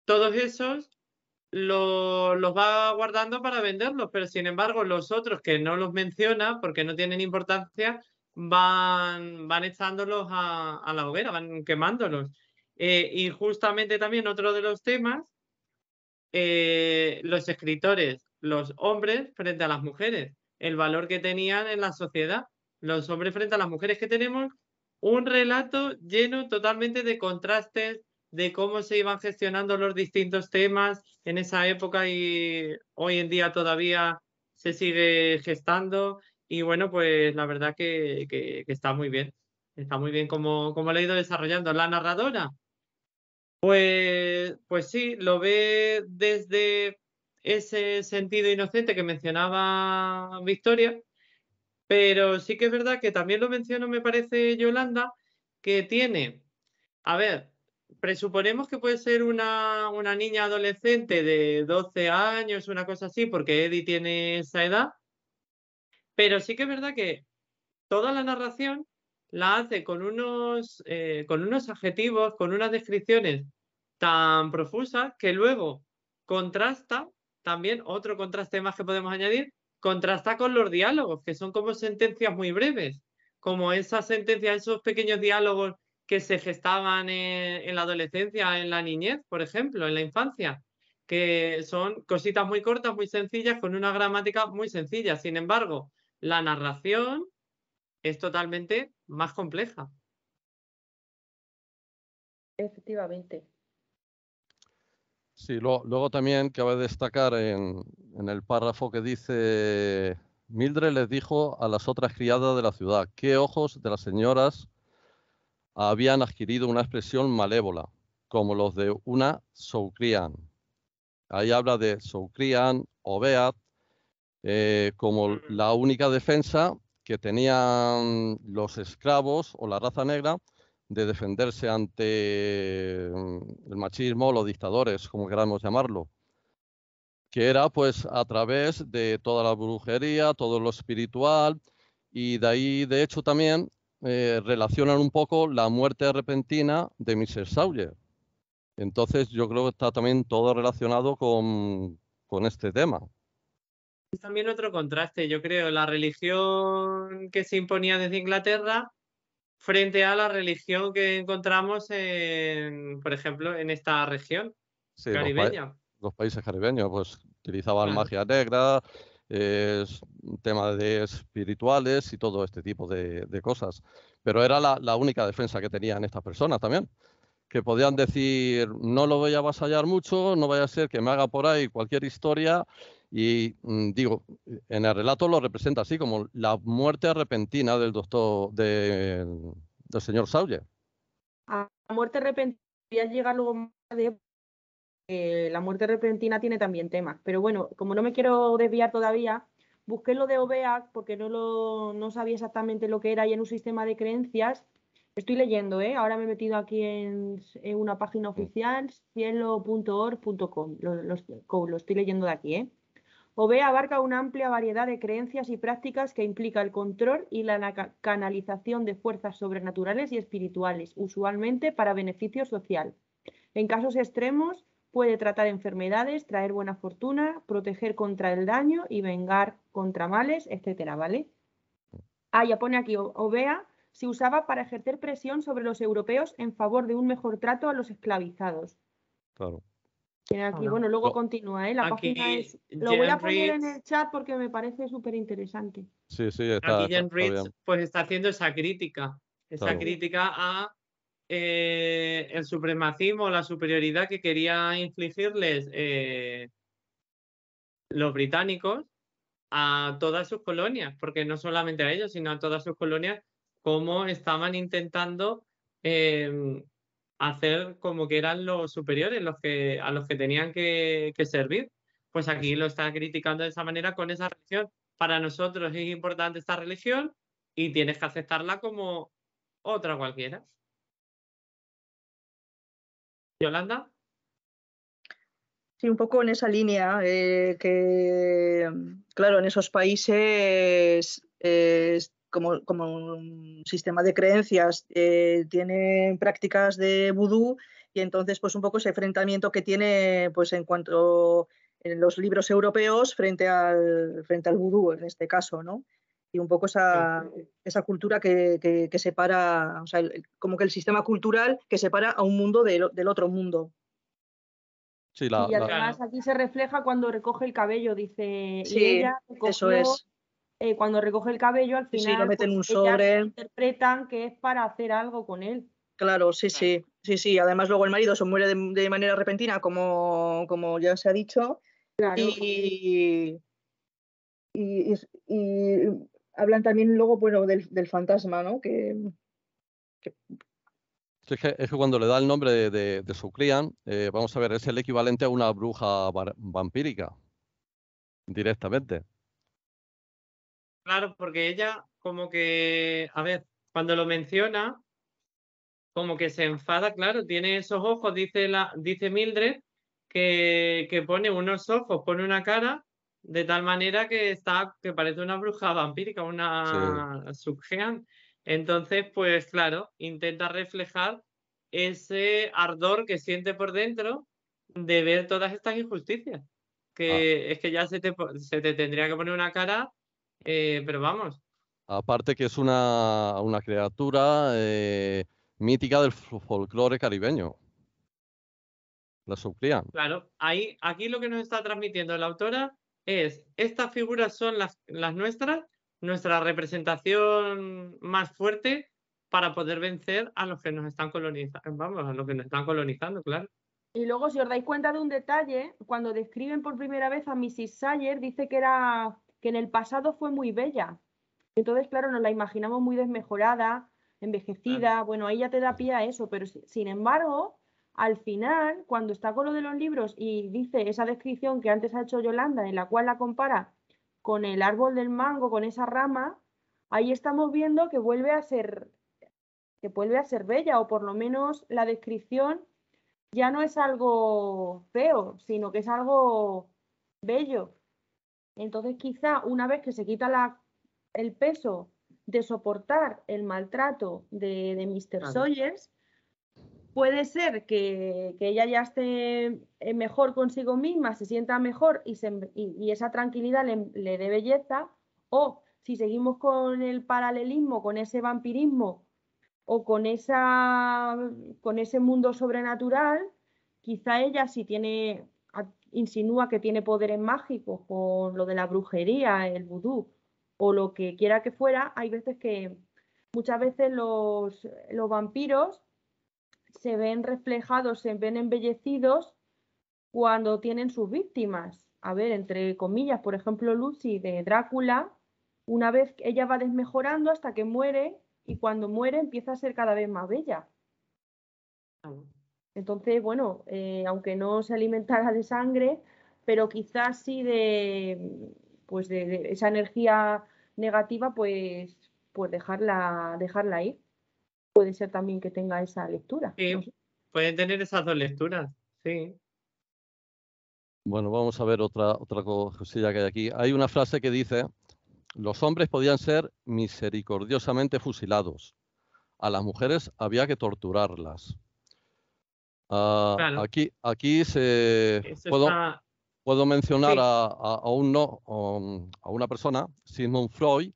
Speaker 1: todos esos los va guardando para venderlos, pero sin embargo los otros que no los menciona porque no tienen importancia, van echándolos a la hoguera, van quemándolos. Y justamente también otro de los temas, los escritores, los hombres frente a las mujeres, el valor que tenían en la sociedad, los hombres frente a las mujeres, que tenemos un relato lleno totalmente de contrastes, de cómo se iban gestionando los distintos temas en esa época y hoy en día todavía se sigue gestando. Y bueno, pues la verdad que está muy bien como lo ha ido desarrollando la narradora. Pues sí, lo ve desde ese sentido inocente que mencionaba Victoria, pero sí que es verdad que también lo mencionó, me parece, Yolanda, que tiene, a ver, presuponemos que puede ser una niña adolescente de 12 años, una cosa así, porque Eddie tiene esa edad, pero sí que es verdad que toda la narración la hace con unos adjetivos, con unas descripciones tan profusas que luego contrasta, también otro contraste más que podemos añadir, contrasta con los diálogos, que son como sentencias muy breves, como esas sentencias, esos pequeños diálogos que se gestaban en la adolescencia, en la niñez, por ejemplo, en la infancia, que son cositas muy cortas, muy sencillas, con una gramática muy sencilla. Sin embargo, la narración es totalmente más compleja.
Speaker 2: Efectivamente.
Speaker 4: Sí, luego también cabe destacar en el párrafo que dice, Mildred les dijo a las otras criadas de la ciudad que ojos de las señoras habían adquirido una expresión malévola, como los de una Soucrian. Ahí habla de Soucrian o Beat como la única defensa que tenían los esclavos o la raza negra de defenderse ante el machismo o los dictadores, como queramos llamarlo, que era pues a través de toda la brujería, todo lo espiritual, y de ahí de hecho también relacionan un poco la muerte repentina de Mr. Sawyer. Entonces yo creo que está también todo relacionado con este tema.
Speaker 1: Es también otro contraste, yo creo, la religión que se imponía desde Inglaterra frente a la religión que encontramos por ejemplo, en esta región
Speaker 4: Sí,
Speaker 1: caribeña.
Speaker 4: los países caribeños pues utilizaban
Speaker 1: Claro.
Speaker 4: magia negra, temas de espirituales y todo este tipo de cosas. Pero era la única defensa que tenían estas personas también, que podían decir, no lo voy a avasallar mucho, no vaya a ser que me haga por ahí cualquier historia. Y digo, en el relato lo representa así, como la muerte repentina del del señor Sawyer.
Speaker 2: A la muerte repentina voy a llegar luego más de la muerte repentina tiene también temas, pero bueno, como no me quiero desviar todavía, busqué lo de Obeah porque no sabía exactamente lo que era y en un sistema de creencias. Estoy leyendo, ahora me he metido aquí en una página oficial, cielo.org.com, lo estoy leyendo de aquí. Obeah abarca una amplia variedad de creencias y prácticas que implica el control y la canalización de fuerzas sobrenaturales y espirituales, usualmente para beneficio social. En casos extremos, puede tratar enfermedades, traer buena fortuna, proteger contra el daño y vengar contra males, etcétera, ¿vale? Ya pone aquí, Obeah se usaba para ejercer presión sobre los europeos en favor de un mejor trato a los esclavizados.
Speaker 4: Claro.
Speaker 2: Tiene aquí, bueno, luego continúa, la
Speaker 1: aquí
Speaker 2: página es... Lo voy a poner en el chat porque me parece súper interesante.
Speaker 4: Sí, está
Speaker 1: Aquí Jen Reeds
Speaker 4: bien.
Speaker 1: pues está haciendo esa crítica esa
Speaker 4: Claro.
Speaker 1: crítica a el supremacismo, la superioridad que quería infligirles los británicos a todas sus colonias, porque no solamente a ellos, sino a todas sus colonias, cómo estaban intentando hacer como que eran los superiores, a los que tenían que servir. Pues aquí lo está criticando de esa manera con esa religión. Para nosotros es importante esta religión y tienes que aceptarla como otra cualquiera. ¿Yolanda?
Speaker 5: Sí, un poco en esa línea, que claro, en esos países como un sistema de creencias tienen prácticas de vudú, y entonces pues un poco ese enfrentamiento que tiene pues en cuanto en los libros europeos frente al vudú en este caso, ¿no? Y un poco esa cultura que separa, o sea, como que el sistema cultural que separa a un mundo del otro mundo.
Speaker 4: Sí,
Speaker 2: Y además
Speaker 1: Claro.
Speaker 2: aquí se refleja cuando recoge el cabello, dice,
Speaker 5: Sí,
Speaker 2: y ella
Speaker 5: eso
Speaker 2: recogió,
Speaker 5: es.
Speaker 2: cuando recoge el cabello, al
Speaker 5: Sí,
Speaker 2: final
Speaker 5: lo meten en un
Speaker 2: pues, ellas
Speaker 5: sobre.
Speaker 2: interpretan que es para hacer algo con él.
Speaker 5: Claro, sí, sí, sí, sí. Además luego el marido se muere de manera repentina, como ya se ha dicho,
Speaker 2: Claro.
Speaker 5: y hablan también luego, bueno, del fantasma, ¿no?
Speaker 4: Sí, es que cuando le da el nombre de Suclian, vamos a ver, es el equivalente a una bruja vampírica, directamente.
Speaker 1: Claro, porque ella como que, a ver, cuando lo menciona, como que se enfada, claro, tiene esos ojos, dice Mildred, que pone unos ojos, pone una cara, de tal manera que parece una bruja vampírica,
Speaker 4: Sí.
Speaker 1: una Subgean. Entonces, pues claro, intenta reflejar ese ardor que siente por dentro de ver todas estas injusticias. Que es que ya se te tendría que poner una cara, pero vamos.
Speaker 4: Aparte que es una criatura mítica del folclore caribeño, la Suclian.
Speaker 1: Claro, aquí lo que nos está transmitiendo la autora es, estas figuras son las nuestras, nuestra representación más fuerte para poder vencer a los que nos están colonizando, vamos, a los que nos están colonizando, claro.
Speaker 2: Y luego, si os dais cuenta de un detalle, cuando describen por primera vez a Mrs. Sayer, dice que en el pasado fue muy bella. Entonces, claro, nos la imaginamos muy desmejorada, envejecida.
Speaker 1: Claro.
Speaker 2: Bueno, ahí ya te da pie a eso, pero sin embargo, al final, cuando está con lo de los libros y dice esa descripción que antes ha hecho Yolanda, en la cual la compara con el árbol del mango, con esa rama, ahí estamos viendo que vuelve a ser bella, o por lo menos la descripción ya no es algo feo, sino que es algo bello. Entonces, quizá una vez que se quita el peso de soportar el maltrato de Mr.
Speaker 1: Claro.
Speaker 2: Sawyers, puede ser que ella ya esté mejor consigo misma, se sienta mejor y esa tranquilidad le dé belleza, o si seguimos con el paralelismo, con ese vampirismo o con ese mundo sobrenatural, quizá ella si insinúa que tiene poderes mágicos con lo de la brujería, el vudú o lo que quiera que fuera. Hay veces que muchas veces los vampiros se ven reflejados, se ven embellecidos cuando tienen sus víctimas. A ver, entre comillas, por ejemplo, Lucy de Drácula, una vez ella va desmejorando hasta que muere, y cuando muere empieza a ser cada vez más bella. Entonces, bueno, aunque no se alimentara de sangre, pero quizás sí de esa energía negativa, pues dejarla ir. Puede ser también que tenga esa lectura.
Speaker 1: Sí,
Speaker 2: No sé.
Speaker 1: pueden tener esas dos lecturas, sí.
Speaker 4: Bueno, vamos a ver otra cosilla que hay aquí. Hay una frase que dice: los hombres podían ser misericordiosamente fusilados. A las mujeres había que torturarlas.
Speaker 1: Claro,
Speaker 4: Aquí
Speaker 1: eso está.
Speaker 4: puedo mencionar
Speaker 1: Sí,
Speaker 4: a una persona, Sigmund Freud,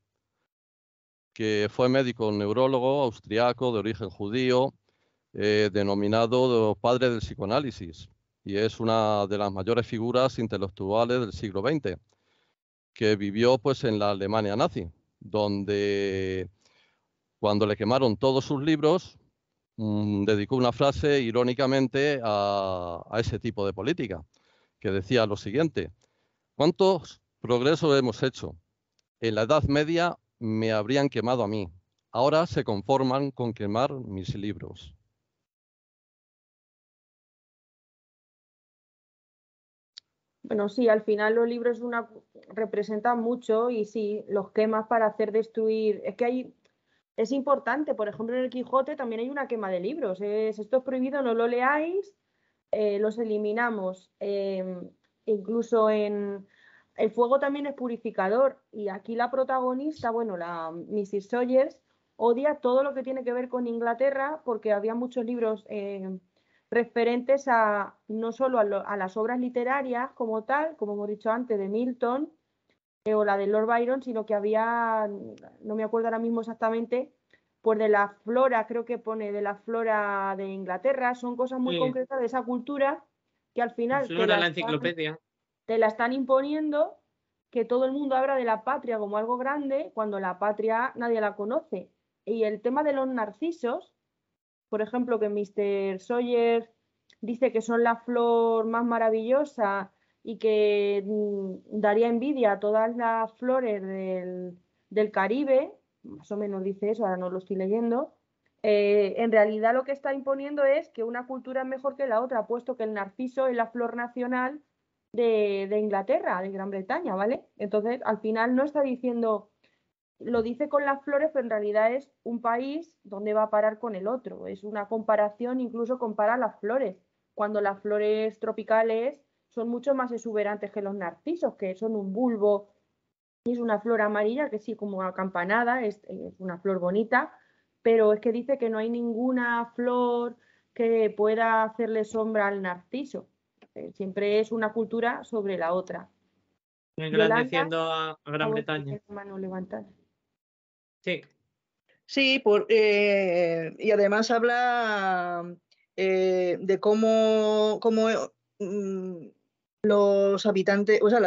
Speaker 4: que fue médico neurólogo austriaco de origen judío, denominado padre del psicoanálisis, y es una de las mayores figuras intelectuales del siglo XX, que vivió pues en la Alemania nazi, donde cuando le quemaron todos sus libros, dedicó una frase irónicamente a ese tipo de política, que decía lo siguiente: ¿cuántos progresos hemos hecho? En la Edad Media me habrían quemado a mí. Ahora se conforman con quemar mis libros.
Speaker 2: Bueno, sí, al final los libros representan mucho y sí, los quemas para hacer destruir. Es que es importante, por ejemplo, en el Quijote también hay una quema de libros. Esto es prohibido, no lo leáis, los eliminamos. Incluso el fuego también es purificador y aquí la protagonista, bueno, la Mrs. Sawyers, odia todo lo que tiene que ver con Inglaterra porque había muchos libros referentes no solo a las obras literarias como tal, como hemos dicho antes, de Milton o la de Lord Byron, sino que había, no me acuerdo ahora mismo exactamente, pues de la flora, creo que pone de la flora de Inglaterra, son cosas muy concretas de esa cultura que al final
Speaker 1: la enciclopedia.
Speaker 2: Te la están imponiendo, que todo el mundo habla de la patria como algo grande, cuando la patria nadie la conoce. Y el tema de los narcisos, por ejemplo, que Mr. Sawyer dice que son la flor más maravillosa y que daría envidia a todas las flores del Caribe, más o menos dice eso, ahora no lo estoy leyendo, en realidad lo que está imponiendo es que una cultura es mejor que la otra, puesto que el narciso es la flor nacional de Inglaterra, de Gran Bretaña, ¿vale? Entonces, al final no está diciendo, lo dice con las flores, pero en realidad es un país donde va a parar con el otro. Es una comparación, incluso compara las flores, cuando las flores tropicales son mucho más exuberantes que los narcisos, que son un bulbo y es una flor amarilla que sí, como acampanada, es una flor bonita, pero es que dice que no hay ninguna flor que pueda hacerle sombra al narciso. Siempre es una cultura sobre la otra.
Speaker 1: Engrandeciendo a Gran Bretaña.
Speaker 2: Mano levantada.
Speaker 1: Sí.
Speaker 5: Sí, y además habla de cómo los habitantes, o sea,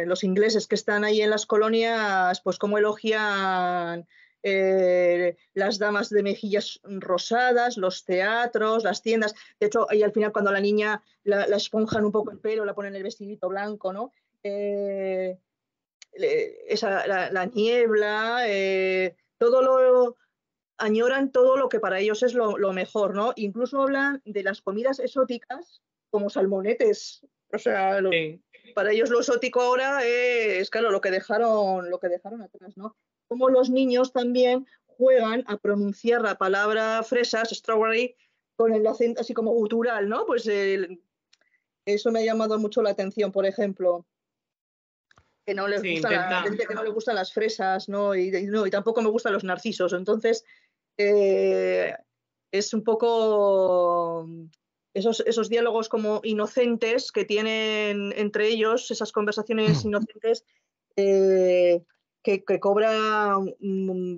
Speaker 5: los ingleses que están ahí en las colonias, pues cómo elogian las damas de mejillas rosadas, los teatros, las tiendas. De hecho, ahí al final cuando a la niña la esponjan un poco el pelo, la ponen el vestidito blanco, ¿no? La niebla, añoran todo lo que para ellos es lo mejor, ¿no? Incluso hablan de las comidas exóticas como salmonetes. O sea, para ellos lo exótico ahora es, claro, lo que dejaron atrás, ¿no? Como los niños también juegan a pronunciar la palabra fresas, strawberry, con el acento así como gutural, ¿no? Pues eso me ha llamado mucho la atención, por ejemplo. Que no les que no le gustan las fresas, ¿no? Y tampoco me gustan los narcisos. Entonces, es un poco esos diálogos como inocentes que tienen entre ellos, esas conversaciones inocentes que cobran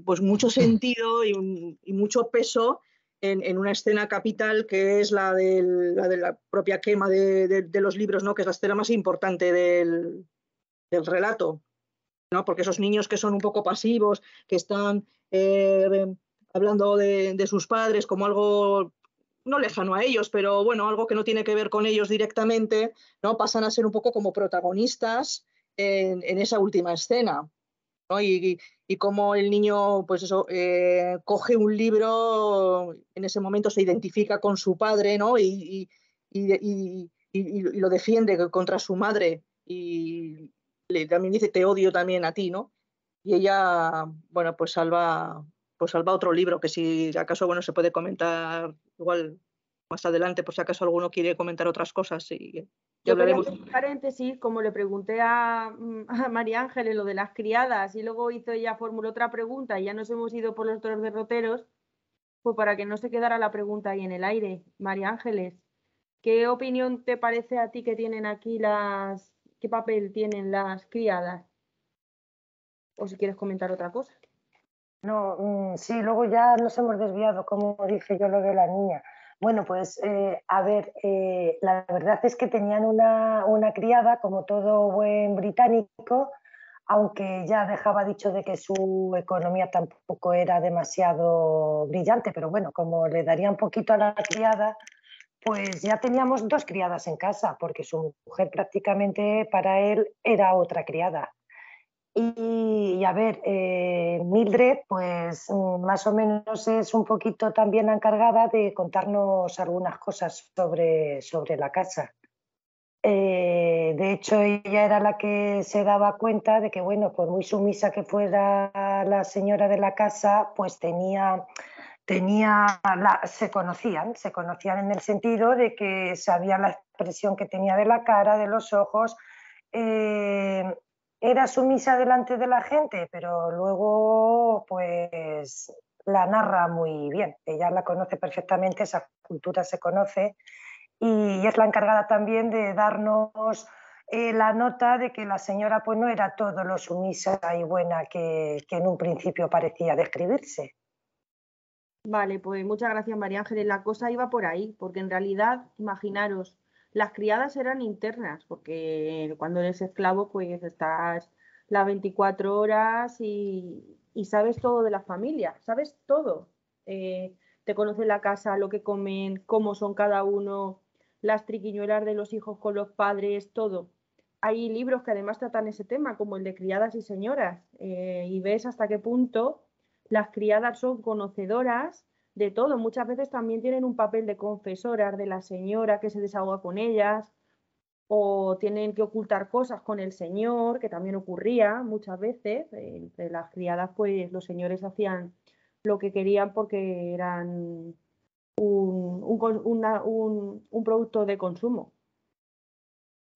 Speaker 5: pues mucho sentido y mucho peso en una escena capital que es la de la propia quema de los libros, ¿no? Que es la escena más importante del relato, ¿no? Porque esos niños que son un poco pasivos, que están hablando de sus padres como algo no lejano a ellos, pero bueno, algo que no tiene que ver con ellos directamente, ¿no? Pasan a ser un poco como protagonistas en esa última escena, ¿no? Y cómo el niño, pues eso, coge un libro, en ese momento se identifica con su padre, ¿no? Y lo defiende contra su madre y también dice te odio también a ti, ¿no? Y ella, bueno, pues salva otro libro que si acaso, bueno, se puede comentar igual más adelante, por si acaso alguno quiere comentar otras cosas y hablaremos.
Speaker 2: Quería hacer un paréntesis, como le pregunté a María Ángeles lo de las criadas y luego formuló otra pregunta y ya nos hemos ido por los otros derroteros, pues para que no se quedara la pregunta ahí en el aire. María Ángeles, ¿qué opinión te parece a ti que tienen aquí qué papel tienen las criadas? O si quieres comentar otra cosa.
Speaker 3: No, sí, luego ya nos hemos desviado, como dije yo, lo de la niña. Bueno, pues a ver, la verdad es que tenían una criada, como todo buen británico, aunque ya dejaba dicho de que su economía tampoco era demasiado brillante, pero bueno, como le daría un poquito a la criada, pues ya teníamos 2 criadas en casa, porque su mujer prácticamente para él era otra criada. Y a ver, Mildred, pues más o menos es un poquito también la encargada de contarnos algunas cosas sobre la casa. De hecho, ella era la que se daba cuenta de que, bueno, por muy sumisa que fuera la señora de la casa, pues se conocían en el sentido de que sabía la expresión que tenía de la cara, de los ojos. Era sumisa delante de la gente, pero luego pues la narra muy bien. Ella la conoce perfectamente, esa cultura se conoce, y es la encargada también de darnos la nota de que la señora pues no era todo lo sumisa y buena que en un principio parecía describirse.
Speaker 2: Vale, pues muchas gracias, María Ángeles. La cosa iba por ahí, porque en realidad, imaginaros, las criadas eran internas, porque cuando eres esclavo, pues estás las 24 horas y sabes todo de la familia, sabes todo. Te conoces la casa, lo que comen, cómo son cada uno, las triquiñuelas de los hijos con los padres, todo. Hay libros que además tratan ese tema, como el de Criadas y Señoras, y ves hasta qué punto las criadas son conocedoras de todo. Muchas veces también tienen un papel de confesoras de la señora que se desahoga con ellas, o tienen que ocultar cosas con el señor, que también ocurría muchas veces. Entre las criadas, pues los señores hacían lo que querían porque eran un producto de consumo.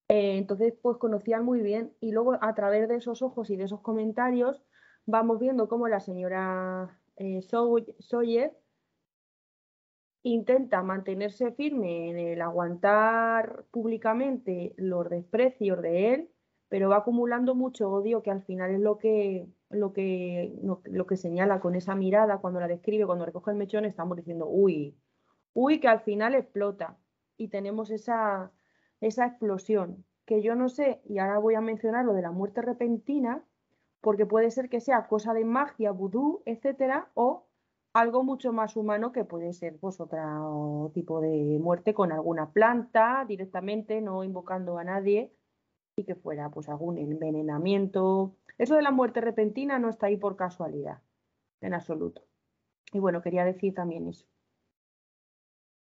Speaker 2: Entonces, pues conocían muy bien, y luego a través de esos ojos y de esos comentarios vamos viendo cómo la señora Sawyer intenta mantenerse firme en el aguantar públicamente los desprecios de él, pero va acumulando mucho odio, que al final es lo que señala con esa mirada cuando la describe, cuando recoge el mechón. Estamos diciendo, uy, que al final explota y tenemos esa explosión, que yo no sé, y ahora voy a mencionar lo de la muerte repentina, porque puede ser que sea cosa de magia, vudú, etcétera, o algo mucho más humano, que puede ser pues otro tipo de muerte con alguna planta directamente, no invocando a nadie, y que fuera pues algún envenenamiento. Eso de la muerte repentina no está ahí por casualidad, en absoluto. Y bueno, quería decir también eso.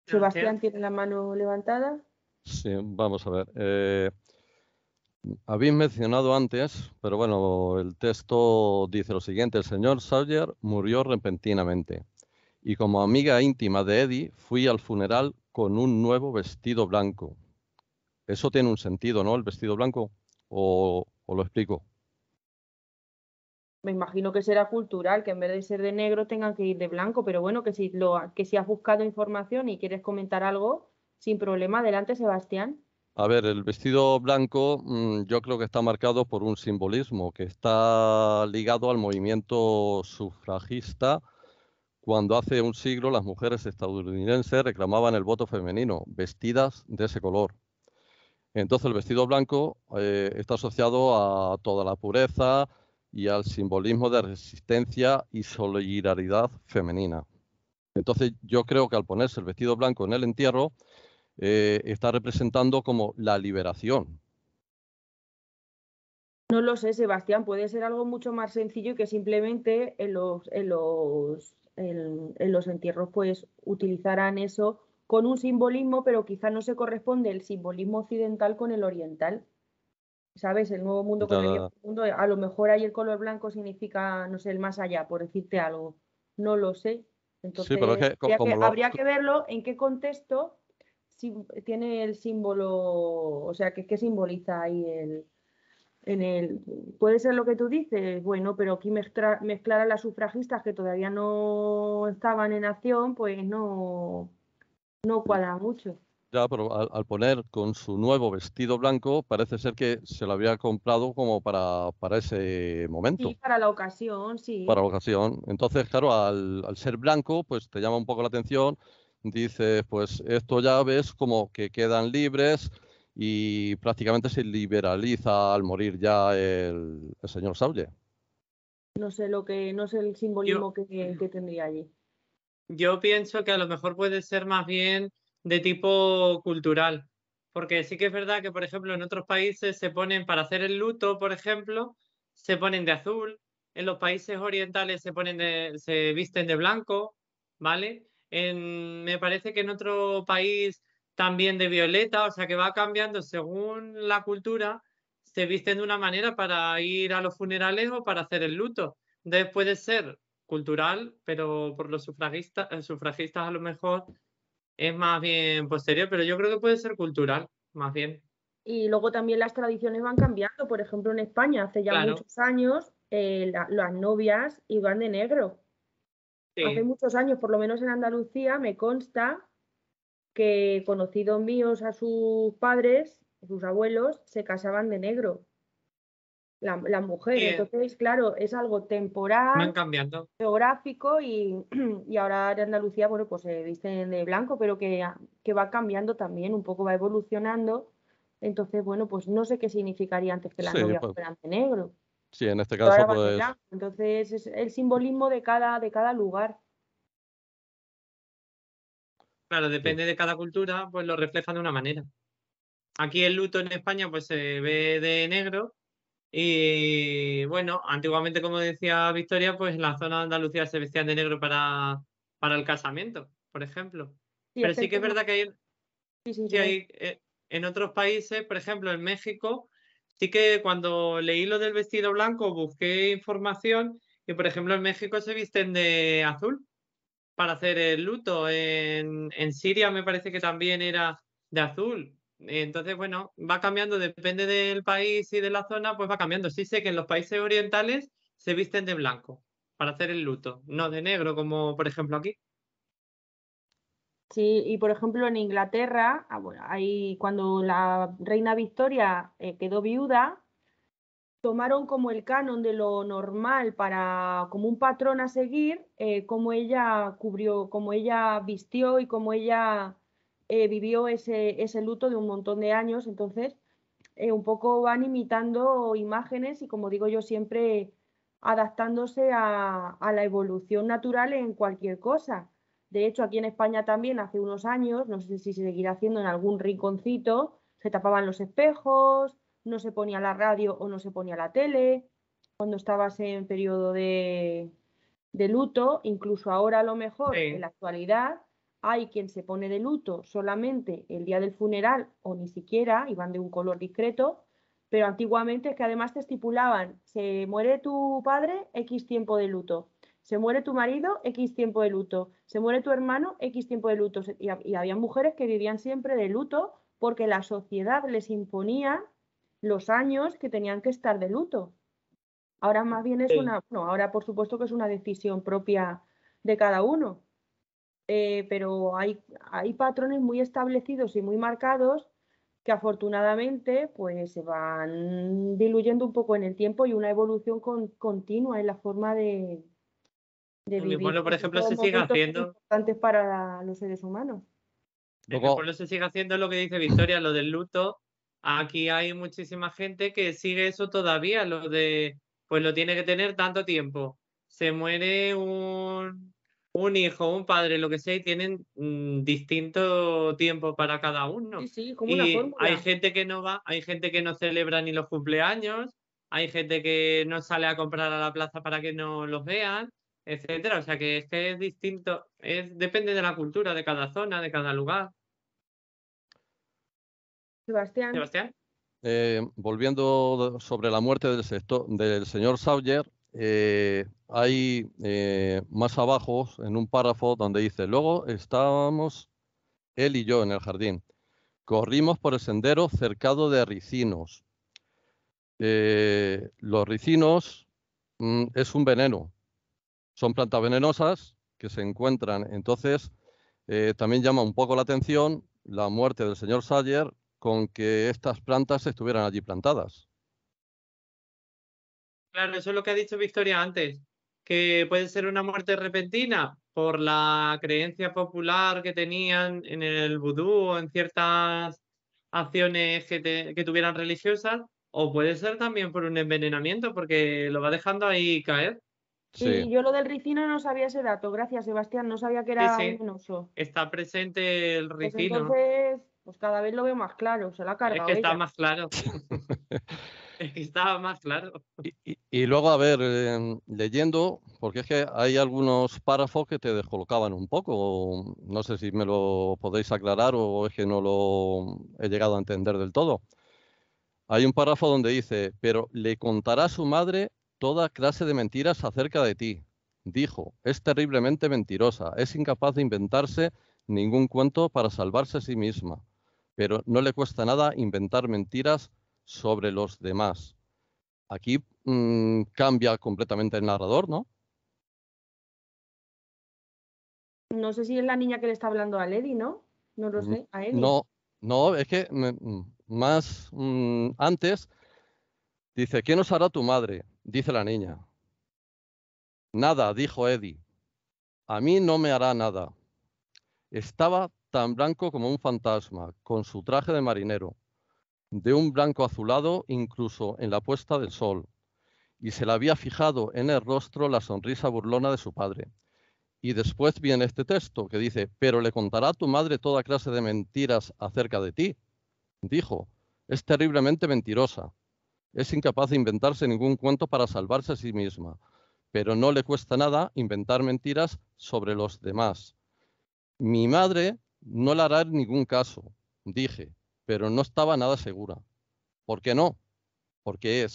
Speaker 2: Sebastián tiene la mano levantada.
Speaker 4: Sí, vamos a ver. Habéis mencionado antes, pero bueno, el texto dice lo siguiente: el señor Sawyer murió repentinamente y como amiga íntima de Eddie fui al funeral con un nuevo vestido blanco. Eso tiene un sentido, ¿no? El vestido blanco, o lo explico.
Speaker 2: Me imagino que será cultural, que en vez de ser de negro tengan que ir de blanco, pero bueno, que si has buscado información y quieres comentar algo, sin problema, adelante, Sebastián.
Speaker 4: A ver, el vestido blanco yo creo que está marcado por un simbolismo que está ligado al movimiento sufragista, cuando hace un siglo las mujeres estadounidenses reclamaban el voto femenino, vestidas de ese color. Entonces el vestido blanco está asociado a toda la pureza y al simbolismo de resistencia y solidaridad femenina. Entonces yo creo que al ponerse el vestido blanco en el entierro, está representando como la liberación.
Speaker 2: No lo sé, Sebastián, puede ser algo mucho más sencillo, y que simplemente en los entierros pues utilizarán eso con un simbolismo, pero quizá no se corresponde el simbolismo occidental con el oriental. ¿Sabes? El nuevo mundo con el viejo mundo, a lo mejor ahí el color blanco significa, no sé, el más allá, por decirte algo. No lo sé. Entonces,
Speaker 4: sí, pero es que,
Speaker 2: habría que verlo en qué contexto tiene el símbolo, o sea, qué simboliza ahí puede ser lo que tú dices, bueno, pero aquí mezclar a las sufragistas que todavía no estaban en acción, pues no cuadra mucho.
Speaker 4: Ya, pero al poner con su nuevo vestido blanco, parece ser que se lo había comprado como para ese momento.
Speaker 2: Sí, para la ocasión, sí.
Speaker 4: Para la ocasión. Entonces, claro, al ser blanco, pues te llama un poco la atención. Dices, pues esto ya ves como que quedan libres y prácticamente se liberaliza al morir ya el señor Sawyer.
Speaker 2: No sé el simbolismo que tendría allí.
Speaker 1: Yo pienso que a lo mejor puede ser más bien de tipo cultural, porque sí que es verdad que, por ejemplo, en otros países se ponen para hacer el luto, por ejemplo, se ponen de azul, en los países orientales se visten de blanco, ¿vale? Me parece que en otro país también de violeta, o sea que va cambiando según la cultura, se visten de una manera para ir a los funerales o para hacer el luto. Entonces puede ser cultural, pero por los sufragistas a lo mejor es más bien posterior, pero yo creo que puede ser cultural, más bien.
Speaker 2: Y luego también las tradiciones van cambiando. Por ejemplo, en España hace ya
Speaker 1: Claro,
Speaker 2: muchos años las novias iban de negro. Hace
Speaker 1: sí.
Speaker 2: muchos años, por lo menos en Andalucía, me consta que conocidos míos a sus padres, sus abuelos, se casaban de negro, las mujeres.
Speaker 1: Sí,
Speaker 2: Entonces, claro, es algo
Speaker 1: van
Speaker 2: temporal,
Speaker 1: cambiando.
Speaker 2: geográfico y ahora en Andalucía, bueno, pues se visten de blanco, pero que va cambiando también, un poco va evolucionando. Entonces, bueno, pues no sé qué significaría antes que las
Speaker 4: Sí,
Speaker 2: novias
Speaker 4: pues,
Speaker 2: fueran de negro,
Speaker 4: sí, en este
Speaker 2: pero
Speaker 4: caso,
Speaker 2: ahora van de
Speaker 4: pues
Speaker 2: blanco. Entonces, es el simbolismo de cada lugar.
Speaker 1: Claro,
Speaker 4: sí.
Speaker 1: depende de cada cultura, pues lo reflejan de una manera. Aquí el luto en España pues se ve de negro y bueno, antiguamente como decía Victoria, pues en la zona de Andalucía se vestían de negro para el casamiento, por ejemplo.
Speaker 2: Sí, es
Speaker 1: Pero
Speaker 2: que
Speaker 1: sí
Speaker 2: el
Speaker 1: que es
Speaker 2: tema.
Speaker 1: verdad que hay,
Speaker 2: Sí, sí,
Speaker 1: sí
Speaker 2: perdón.
Speaker 1: hay en otros países, por ejemplo en México, sí que cuando leí lo del vestido blanco busqué información y por ejemplo en México se visten de azul para hacer el luto. En Siria me parece que también era de azul. Entonces, bueno, va cambiando, depende del país y de la zona, pues va cambiando. Sí sé que en los países orientales se visten de blanco para hacer el luto, no de negro, como por ejemplo aquí.
Speaker 2: Sí, y por ejemplo en Inglaterra, bueno, ahí cuando la reina Victoria quedó viuda, tomaron como el canon de lo normal para, como un patrón a seguir, cómo ella cubrió, cómo ella vistió y cómo ella vivió ese luto de un montón de años. Entonces, un poco van imitando imágenes y, como digo yo, siempre adaptándose a la evolución natural en cualquier cosa. De hecho, aquí en España también hace unos años, no sé si se seguirá haciendo en algún rinconcito, se tapaban los espejos, no se ponía la radio o no se ponía la tele, cuando estabas en periodo de luto, incluso ahora a lo mejor en
Speaker 1: Sí,
Speaker 2: la actualidad hay quien se pone de luto solamente el día del funeral o ni siquiera, y van de un color discreto, pero antiguamente es que además te estipulaban, se muere tu padre, X tiempo de luto, se muere tu marido, X tiempo de luto, se muere tu hermano, X tiempo de luto, y había mujeres que vivían siempre de luto porque la sociedad les imponía los años que tenían que estar de luto. Ahora más bien es
Speaker 1: sí.
Speaker 2: una, no, ahora por supuesto que es una decisión propia de cada uno, pero hay patrones muy establecidos y muy marcados que afortunadamente pues se van diluyendo un poco en el tiempo y una evolución continua en la forma de
Speaker 1: En mi
Speaker 2: vivir
Speaker 1: pueblo, por ejemplo,
Speaker 2: estos
Speaker 1: se sigue
Speaker 2: momentos tan
Speaker 1: haciendo.
Speaker 2: importantes para los seres humanos.
Speaker 1: En mi
Speaker 4: Luego,
Speaker 1: pueblo se sigue haciendo lo que dice Victoria, lo del luto. Aquí hay muchísima gente que sigue eso todavía, pues lo tiene que tener tanto tiempo. Se muere un hijo, un padre, lo que sea, y tienen distinto tiempo para cada
Speaker 2: Sí,
Speaker 1: uno.
Speaker 2: sí, como una
Speaker 1: Y hay
Speaker 2: fórmula.
Speaker 1: gente que no va, hay gente que no celebra ni los cumpleaños, hay gente que no sale a comprar a la plaza para que no los vean, etcétera. O sea que es distinto, depende de la cultura, de cada zona, de cada lugar.
Speaker 2: Sebastián,
Speaker 1: Sebastián.
Speaker 4: volviendo sobre la muerte del señor Sawyer, hay más abajo en un párrafo donde dice, luego estábamos él y yo en el jardín. Corrimos por el sendero cercado de ricinos. Los ricinos es un veneno, son plantas venenosas que se encuentran. Entonces, también llama un poco la atención la muerte del señor Sawyer con que estas plantas estuvieran allí plantadas.
Speaker 1: Claro, eso es lo que ha dicho Victoria antes, que puede ser una muerte repentina por la creencia popular que tenían en el vudú o en ciertas acciones que tuvieran religiosas, o puede ser también por un envenenamiento, porque lo va dejando ahí caer.
Speaker 2: Y
Speaker 4: Sí,
Speaker 2: yo lo del ricino no sabía ese dato. Gracias, Sebastián. No sabía que
Speaker 1: Sí,
Speaker 2: era
Speaker 1: sí,
Speaker 2: venenoso.
Speaker 1: está presente el
Speaker 2: Pues
Speaker 1: ricino.
Speaker 2: entonces, pues cada vez lo veo más claro. Se la ha
Speaker 1: Es
Speaker 2: cargado
Speaker 1: que está
Speaker 2: ella.
Speaker 1: más claro. Es que está más claro.
Speaker 4: Y luego, a ver, leyendo, porque es que hay algunos párrafos que te descolocaban un poco. No sé si me lo podéis aclarar o es que no lo he llegado a entender del todo. Hay un párrafo donde dice, pero le contará a su madre toda clase de mentiras acerca de ti. Dijo, es terriblemente mentirosa, es incapaz de inventarse ningún cuento para salvarse a sí misma, pero no le cuesta nada inventar mentiras sobre los demás. Aquí cambia completamente el narrador, ¿no?
Speaker 2: No sé si es la niña que le está hablando a Lady, ¿no? No lo
Speaker 4: Mm,
Speaker 2: sé, a Eddie.
Speaker 4: No, no, es que más antes dice, ¿qué nos hará tu madre? Dice la niña. Nada, dijo Eddie. A mí no me hará nada. Estaba tan blanco como un fantasma, con su traje de marinero, de un blanco azulado incluso en la puesta del sol, y se le había fijado en el rostro la sonrisa burlona de su padre. Y después viene este texto que dice, pero le contará a tu madre toda clase de mentiras acerca de ti. Dijo, es terriblemente mentirosa. Es incapaz de inventarse ningún cuento para salvarse a sí misma, pero no le cuesta nada inventar mentiras sobre los demás. Mi madre no le hará ningún caso, dije, pero no estaba nada segura. ¿Por qué no? Porque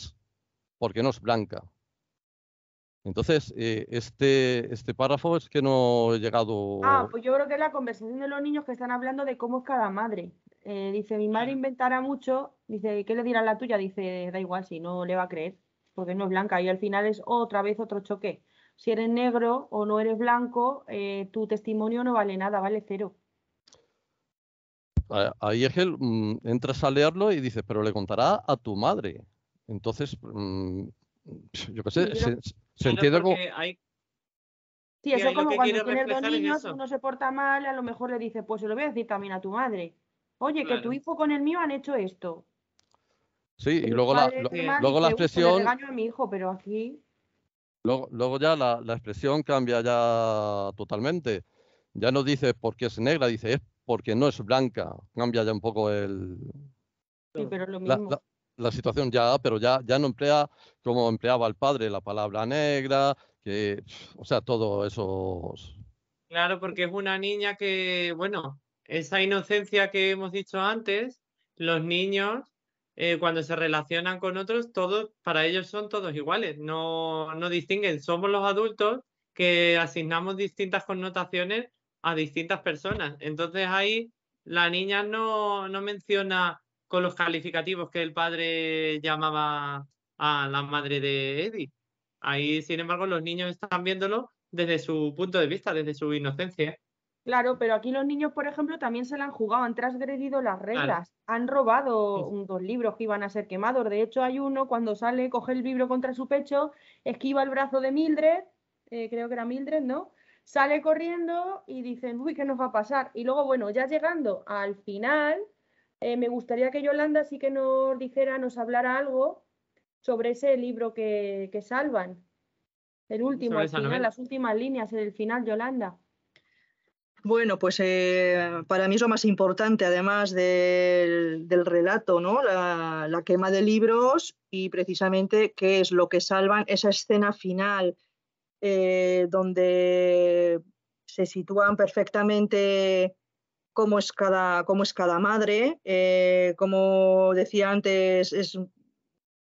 Speaker 4: porque no es blanca. Entonces, este párrafo es que no he
Speaker 2: Ah,
Speaker 4: llegado.
Speaker 2: pues yo creo que es la conversación de los niños que están hablando de cómo es cada madre. Dice, mi madre inventará mucho. Dice, ¿qué le dirá la tuya? Dice, da igual, si no le va a creer, porque no es blanca. Y al final es otra vez otro choque. Si eres negro o no eres blanco, tu testimonio no vale nada, vale cero.
Speaker 4: Ahí es que entras a leerlo y dices, pero le contará a tu madre. Entonces, yo qué sé,
Speaker 2: Sí,
Speaker 4: se
Speaker 1: Claro,
Speaker 4: entiende como.
Speaker 1: porque hay,
Speaker 2: sí,
Speaker 1: sí,
Speaker 2: eso
Speaker 1: ahí
Speaker 2: es
Speaker 1: lo
Speaker 2: como
Speaker 1: que
Speaker 2: cuando
Speaker 1: quiere
Speaker 2: tienes dos
Speaker 1: reflejar es
Speaker 2: niños,
Speaker 1: eso.
Speaker 2: uno se porta mal, a lo mejor le dice, pues se lo voy a decir también a tu madre. Oye, que tu
Speaker 1: Claro.
Speaker 2: hijo con el mío han hecho esto.
Speaker 4: Sí,
Speaker 2: Y
Speaker 4: y
Speaker 2: el
Speaker 4: luego
Speaker 2: padre
Speaker 1: Sí,
Speaker 2: normal
Speaker 4: luego la
Speaker 2: dice, uy, pues le
Speaker 4: expresión,
Speaker 2: regaño a mi hijo, pero aquí,
Speaker 4: luego ya la expresión cambia ya totalmente. Ya no dice porque es negra, dice es porque no es blanca. Cambia ya un poco
Speaker 2: sí, pero es lo
Speaker 4: la,
Speaker 2: mismo.
Speaker 4: la- la situación ya, pero ya no emplea como empleaba el padre la palabra negra, o sea, todo eso.
Speaker 1: claro, porque es una niña que, bueno, esa inocencia que hemos dicho antes, los niños, cuando se relacionan con otros, todos, para ellos son todos iguales, no distinguen. Somos los adultos que asignamos distintas connotaciones a distintas personas. Entonces ahí la niña no menciona con los calificativos que el padre llamaba a la madre de Eddie. Ahí, sin embargo, los niños están viéndolo desde su punto de vista, desde su inocencia.
Speaker 2: Claro, pero aquí los niños, por ejemplo, también se la han jugado, han transgredido las
Speaker 1: Claro.
Speaker 2: reglas, han robado dos libros que iban a ser quemados. De hecho, hay uno cuando sale, coge el libro contra su pecho, esquiva el brazo de Mildred, creo que era Mildred, ¿no? Sale corriendo y dicen, uy, ¿qué nos va a pasar? Y luego, bueno, ya llegando al final, me gustaría que Yolanda sí que nos dijera, nos hablara algo sobre ese libro que salvan, el último,
Speaker 1: Sobre
Speaker 2: al
Speaker 1: esa
Speaker 2: final,
Speaker 1: novela.
Speaker 2: las últimas líneas, el final, Yolanda.
Speaker 5: Bueno, pues para mí es lo más importante, además del relato, ¿no? La quema de libros y precisamente qué es lo que salvan, esa escena final donde se sitúan perfectamente cómo es cada madre, como decía antes, es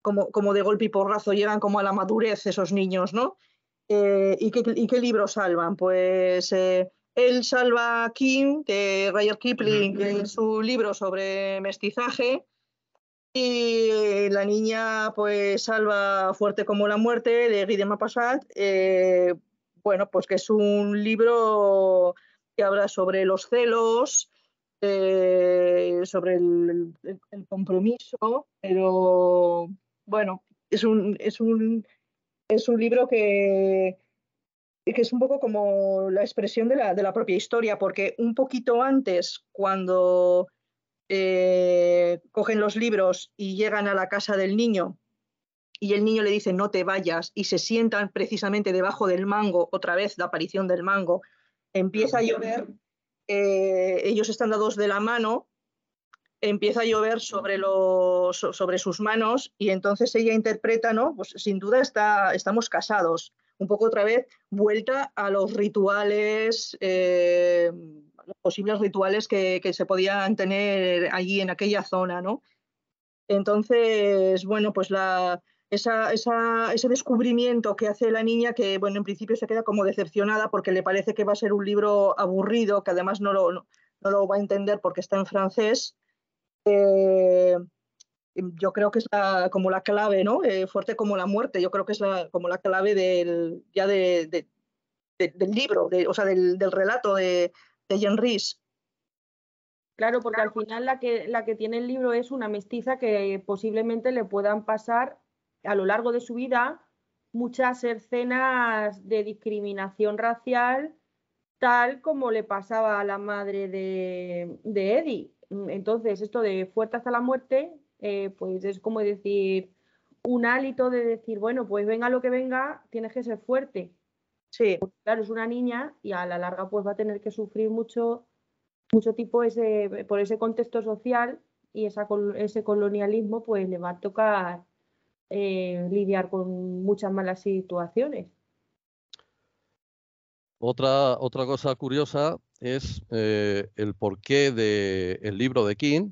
Speaker 5: como de golpe y porrazo llegan como a la madurez esos niños, ¿no? ¿Y qué libros salvan? Pues él salva a Kim, de Rudyard Kipling, en su libro sobre mestizaje, y la niña pues salva Fuerte como la muerte, de Guy de Maupassant, bueno, pues que es un libro que habla sobre los celos, sobre el compromiso, pero bueno, es un libro que es un poco como la expresión de la propia historia, porque un poquito antes, cuando cogen los libros y llegan a la casa del niño y el niño le dice no te vayas y se sientan precisamente debajo del mango, otra vez la aparición del mango, empieza a llover, ellos están dados de la mano, empieza a llover sobre sus manos y entonces ella interpreta, ¿no? Pues sin duda estamos casados. Un poco otra vez vuelta a los rituales, los posibles rituales que se podían tener allí en aquella zona, ¿no? Entonces, bueno, pues ese descubrimiento que hace la niña, que bueno, en principio se queda como decepcionada porque le parece que va a ser un libro aburrido, que además no lo va a entender porque está en francés. Yo creo que es como la clave, ¿no? Fuerte como la muerte, yo creo que es como la clave del libro, o sea, del relato de Jean Rhys.
Speaker 2: Claro, porque al final la que tiene el libro es una mestiza que posiblemente le puedan pasar a lo largo de su vida muchas escenas de discriminación racial, tal como le pasaba a la madre de Eddie. Entonces, esto de fuerte hasta la muerte, pues es como decir, un hálito de decir, bueno, pues venga lo que venga, tienes que ser fuerte.
Speaker 5: Sí.
Speaker 2: Porque, claro, es una niña y a la larga pues va a tener que sufrir mucho tipo por ese contexto social y ese colonialismo, pues le va a tocar lidiar con muchas malas situaciones.
Speaker 4: Otra cosa curiosa es el porqué del libro de King.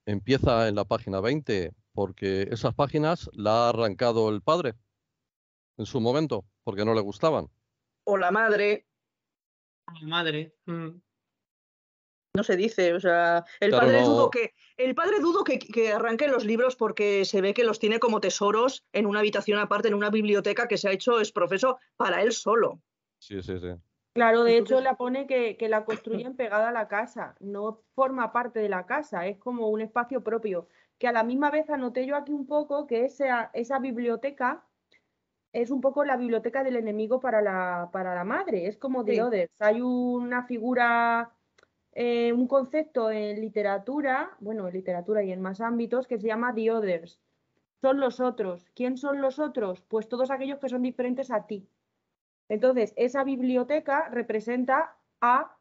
Speaker 4: Empieza en la página 20, porque esas páginas la ha arrancado el padre en su momento, porque no le gustaban.
Speaker 5: O la madre.
Speaker 1: La madre.
Speaker 5: No se dice, o sea, el
Speaker 4: Claro,
Speaker 5: padre
Speaker 4: no.
Speaker 5: dudo que arranque los libros porque se ve que los tiene como tesoros en una habitación aparte, en una biblioteca que se ha hecho exprofeso para él solo.
Speaker 4: Sí, sí, sí.
Speaker 2: Claro, de hecho
Speaker 5: Entonces,
Speaker 2: la pone que la construyen pegada a la casa, no forma parte de la casa, es como un espacio propio, que a la misma vez anoté yo aquí un poco que esa biblioteca es un poco la biblioteca del enemigo para la madre, es como The
Speaker 5: sí,
Speaker 2: Others. Hay una figura, un concepto en literatura, bueno, en literatura y en más ámbitos, que se llama The Others. Son los otros. ¿Quién son los otros? Pues todos aquellos que son diferentes a ti. Entonces, esa biblioteca representa a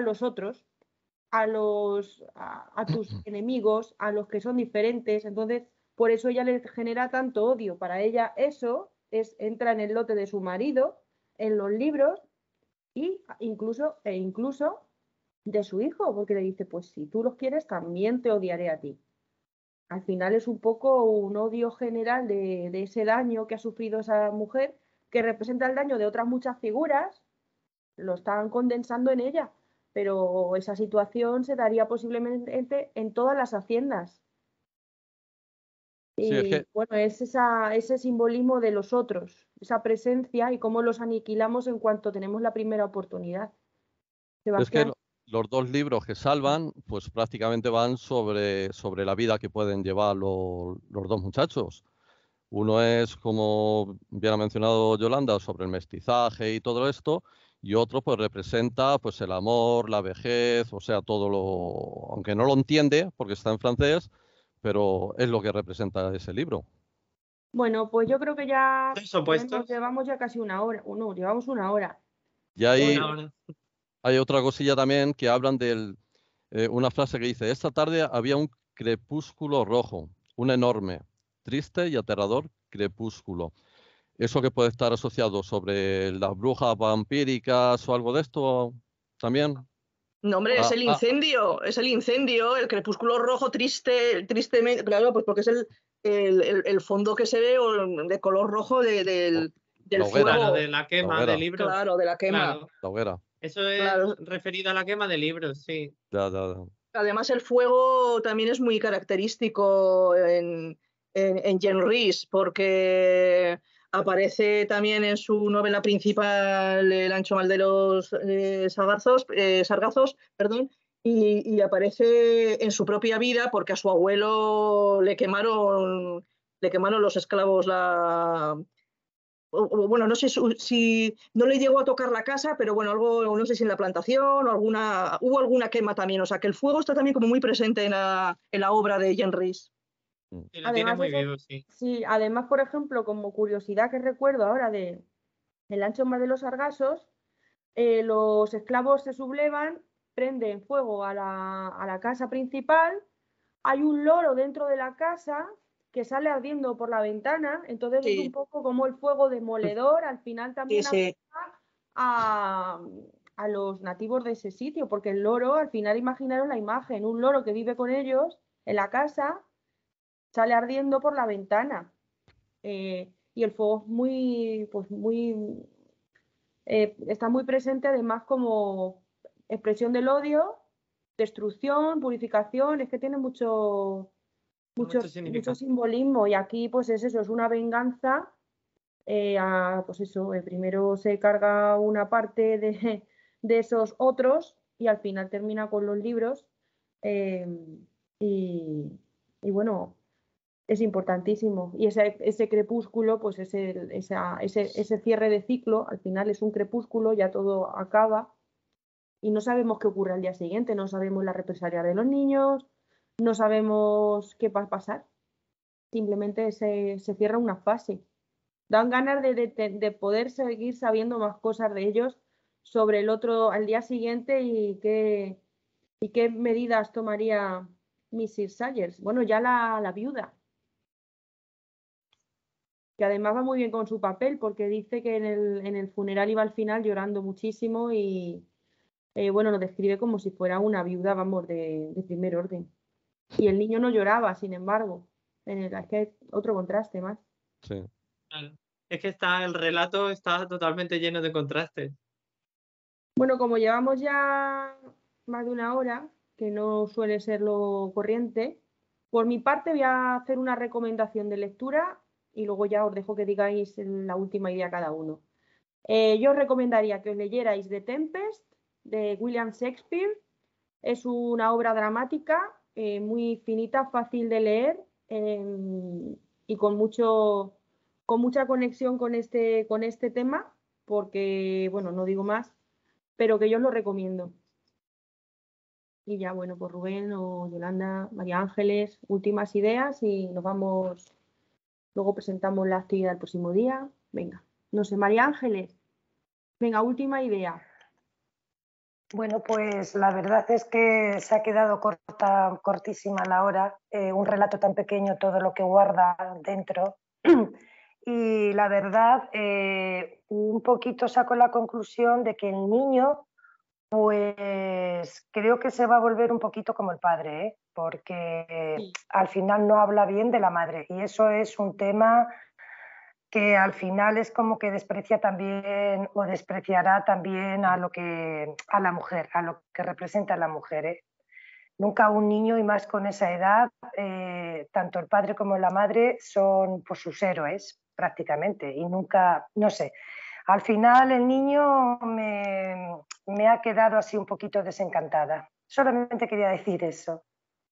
Speaker 2: los otros, a tus enemigos, a los que son diferentes. Entonces, por eso ella le genera tanto odio. Para ella eso entra en el lote de su marido, en los libros e incluso de su hijo, porque le dice, pues si tú los quieres, también te odiaré a ti. Al final es un poco un odio general de ese daño que ha sufrido esa mujer, que representa el daño de otras muchas figuras, lo están condensando en ella, pero esa situación se daría posiblemente en todas las haciendas.
Speaker 4: Sí, es
Speaker 2: Y
Speaker 4: que
Speaker 2: bueno, es ese simbolismo de los otros, esa presencia y cómo los aniquilamos en cuanto tenemos la primera oportunidad.
Speaker 4: Es que
Speaker 2: Sebastián.
Speaker 4: los dos libros que salvan, pues prácticamente van sobre la vida que pueden llevar los dos muchachos. Uno es, como bien ha mencionado Yolanda, sobre el mestizaje y todo esto, y otro pues representa pues el amor, la vejez, o sea, todo lo, aunque no lo entiende porque está en francés, pero es lo que representa ese libro.
Speaker 2: Bueno, pues yo creo que ya
Speaker 1: Dos opuestos.
Speaker 2: llevamos ya casi una hora, o no, llevamos una hora.
Speaker 4: Y hay,
Speaker 1: Una hora.
Speaker 4: hay otra cosilla también que hablan de una frase que dice, esta tarde había un crepúsculo rojo, un enorme, triste y aterrador crepúsculo. ¿Eso que puede estar asociado sobre las brujas vampíricas o algo de esto también?
Speaker 5: no, hombre,
Speaker 4: Ah, ah,
Speaker 5: es el incendio, el crepúsculo rojo tristemente, claro, pues porque es el fondo que se ve de color rojo
Speaker 4: o-
Speaker 5: del
Speaker 4: la hoguera,
Speaker 1: Claro,
Speaker 5: fuego,
Speaker 1: de la
Speaker 4: la
Speaker 1: quema de
Speaker 4: hoguera,
Speaker 1: libros.
Speaker 5: claro, de la quema.
Speaker 1: Claro.
Speaker 4: la hoguera.
Speaker 1: Eso es
Speaker 5: Claro.
Speaker 1: referido a la quema de libros, sí.
Speaker 4: Ya, ya, ya.
Speaker 5: Además, el fuego también es muy característico en Jean Rhys, porque aparece también en su novela principal, El ancho mal de los sargazos, perdón, y aparece en su propia vida porque a su abuelo le quemaron los esclavos bueno, no sé si no le llegó a tocar la casa, pero bueno, algo, no sé si en la plantación o hubo alguna quema también. O sea, que el fuego está también como muy presente en la obra de Jen Reese.
Speaker 1: Sí, lo tiene
Speaker 2: Además,
Speaker 1: muy vivo, sí.
Speaker 2: sí, además, por ejemplo, como curiosidad que recuerdo ahora de El ancho mar de los sargazos, los esclavos se sublevan, prenden fuego a la casa principal, hay un loro dentro de la casa que sale ardiendo por la ventana, entonces es un
Speaker 5: Sí,
Speaker 2: poco como el fuego demoledor, al final
Speaker 5: sí,
Speaker 2: también
Speaker 5: sí.
Speaker 2: afecta a, a los nativos de ese sitio, porque el loro, al final imaginaron la imagen, un loro que vive con ellos en la casa, sale ardiendo por la ventana. Y el fuego es muy, pues muy, está muy presente además como expresión del odio, destrucción, purificación, es que tiene
Speaker 1: Mucho
Speaker 2: mucho
Speaker 1: significado.
Speaker 2: simbolismo y aquí pues es eso, es una venganza. Pues eso, primero se carga una parte de esos otros y al final termina con los libros eh, y, y bueno, es importantísimo. Y ese crepúsculo, pues ese cierre de ciclo, al final es un crepúsculo, ya todo acaba y no sabemos qué ocurre al día siguiente, no sabemos la represalia de los niños, no sabemos qué va a pasar, simplemente se cierra una fase. Dan ganas de poder seguir sabiendo más cosas de ellos sobre el otro al día siguiente y qué medidas tomaría Mrs. Sayers. Bueno, ya la viuda, que además va muy bien con su papel porque dice que en el funeral iba al final llorando muchísimo y bueno, lo describe como si fuera una viuda, vamos, de primer orden. Y el niño no lloraba, sin embargo. Es que hay otro contraste más.
Speaker 4: Sí.
Speaker 1: Claro. Es que el relato está totalmente lleno de contrastes.
Speaker 2: Bueno, como llevamos ya más de una hora, que no suele ser lo corriente, por mi parte voy a hacer una recomendación de lectura y luego ya os dejo que digáis la última idea cada uno. Yo os recomendaría que os leyerais The Tempest de William Shakespeare. Es una obra dramática muy finita, fácil de leer y con mucha conexión con este tema, porque, bueno, no digo más, pero que yo os lo recomiendo. Y ya, bueno, pues Rubén o Yolanda, María Ángeles, últimas ideas y nos vamos, luego presentamos la actividad el próximo día. Venga, no sé, María Ángeles, venga, última idea.
Speaker 3: Bueno, pues la verdad es que se ha quedado cortísima la hora, un relato tan pequeño, todo lo que guarda dentro. Y la verdad, un poquito saco la conclusión de que el niño, pues creo que se va a volver un poquito como el padre, ¿eh? Porque al final no habla bien de la madre y eso es un tema que al final es como que desprecia también o despreciará también a la mujer, a lo que representa a la mujer, ¿eh? Nunca un niño y más con esa edad, tanto el padre como la madre son pues sus héroes prácticamente y nunca, no sé, al final el niño me ha quedado así un poquito desencantada. Solamente quería decir eso.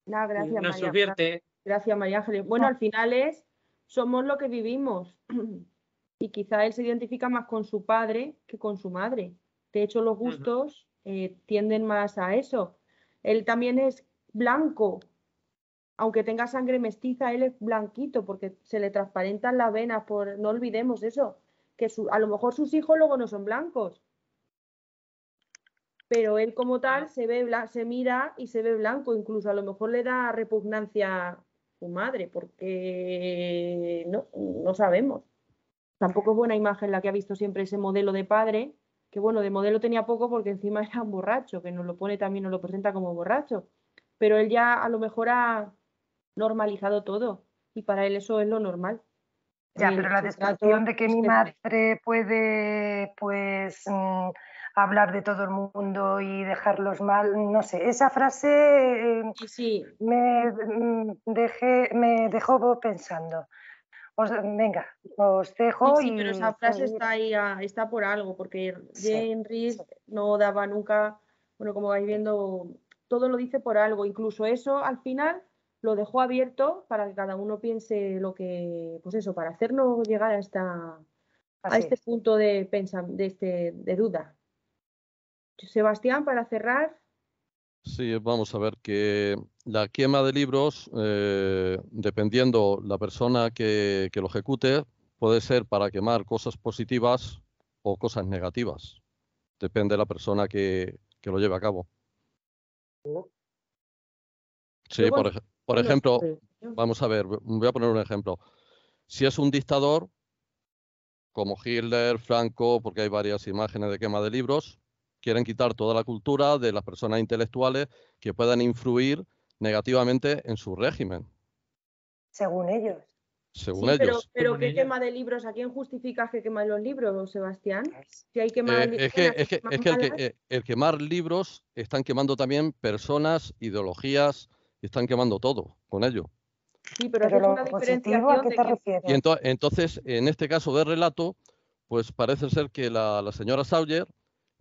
Speaker 2: Nada, gracias,
Speaker 1: Nos
Speaker 2: María.
Speaker 1: subvierte.
Speaker 2: Gracias, María Ángeles. Bueno, al final somos lo que vivimos. Y quizá él se identifica más con su padre que con su madre. De hecho, los gustos tienden más a eso. Él también es blanco, aunque tenga sangre mestiza, él es blanquito porque se le transparentan las venas, no olvidemos eso, que a lo mejor sus hijos luego no son blancos, pero él como tal se mira y se ve blanco, incluso a lo mejor le da repugnancia a su madre, porque no sabemos. Tampoco es buena imagen la que ha visto siempre ese modelo de padre, que bueno, de modelo tenía poco porque encima era un borracho, que nos lo pone también, nos lo presenta como borracho, pero él ya a lo mejor ha normalizado todo y para él eso es lo normal.
Speaker 3: Ya, pero la
Speaker 2: Su trato
Speaker 3: descripción de que
Speaker 2: es
Speaker 3: mi
Speaker 2: ese.
Speaker 3: madre puede, pues, hablar de todo el mundo y dejarlos mal, no sé, esa frase
Speaker 2: Sí, sí,
Speaker 3: me dejó pensando. Venga, os
Speaker 2: sí,
Speaker 3: dejo
Speaker 2: sí, pero
Speaker 3: y
Speaker 2: esa frase está ahí, está por algo, porque
Speaker 3: sí,
Speaker 2: Jane
Speaker 3: sí.
Speaker 2: Reese no daba nunca, bueno, como vais viendo, todo lo dice por algo, incluso eso al final lo dejó abierto para que cada uno piense lo que, pues eso, para hacernos llegar a este punto de duda. Sebastián, para cerrar.
Speaker 4: Sí, vamos a ver que la quema de libros, dependiendo la persona que lo ejecute, puede ser para quemar cosas positivas o cosas negativas. Depende de la persona que lo lleve a cabo. Sí, por ejemplo, vamos a ver, voy a poner un ejemplo. Si es un dictador, como Hitler, Franco, porque hay varias imágenes de quema de libros, quieren quitar toda la cultura de las personas intelectuales que puedan influir negativamente en su régimen.
Speaker 3: Según ellos.
Speaker 4: Según ellos.
Speaker 2: Pero ¿qué quema de libros? ¿A quién justificas que queman los libros, Sebastián? Si hay quema de
Speaker 4: es que el quemar libros están quemando también personas, ideologías, y están quemando todo con ello.
Speaker 2: Sí, pero es una diferenciación.
Speaker 3: ¿A qué te refieres?
Speaker 4: Y entonces, en este caso de relato, pues parece ser que la señora Sawyer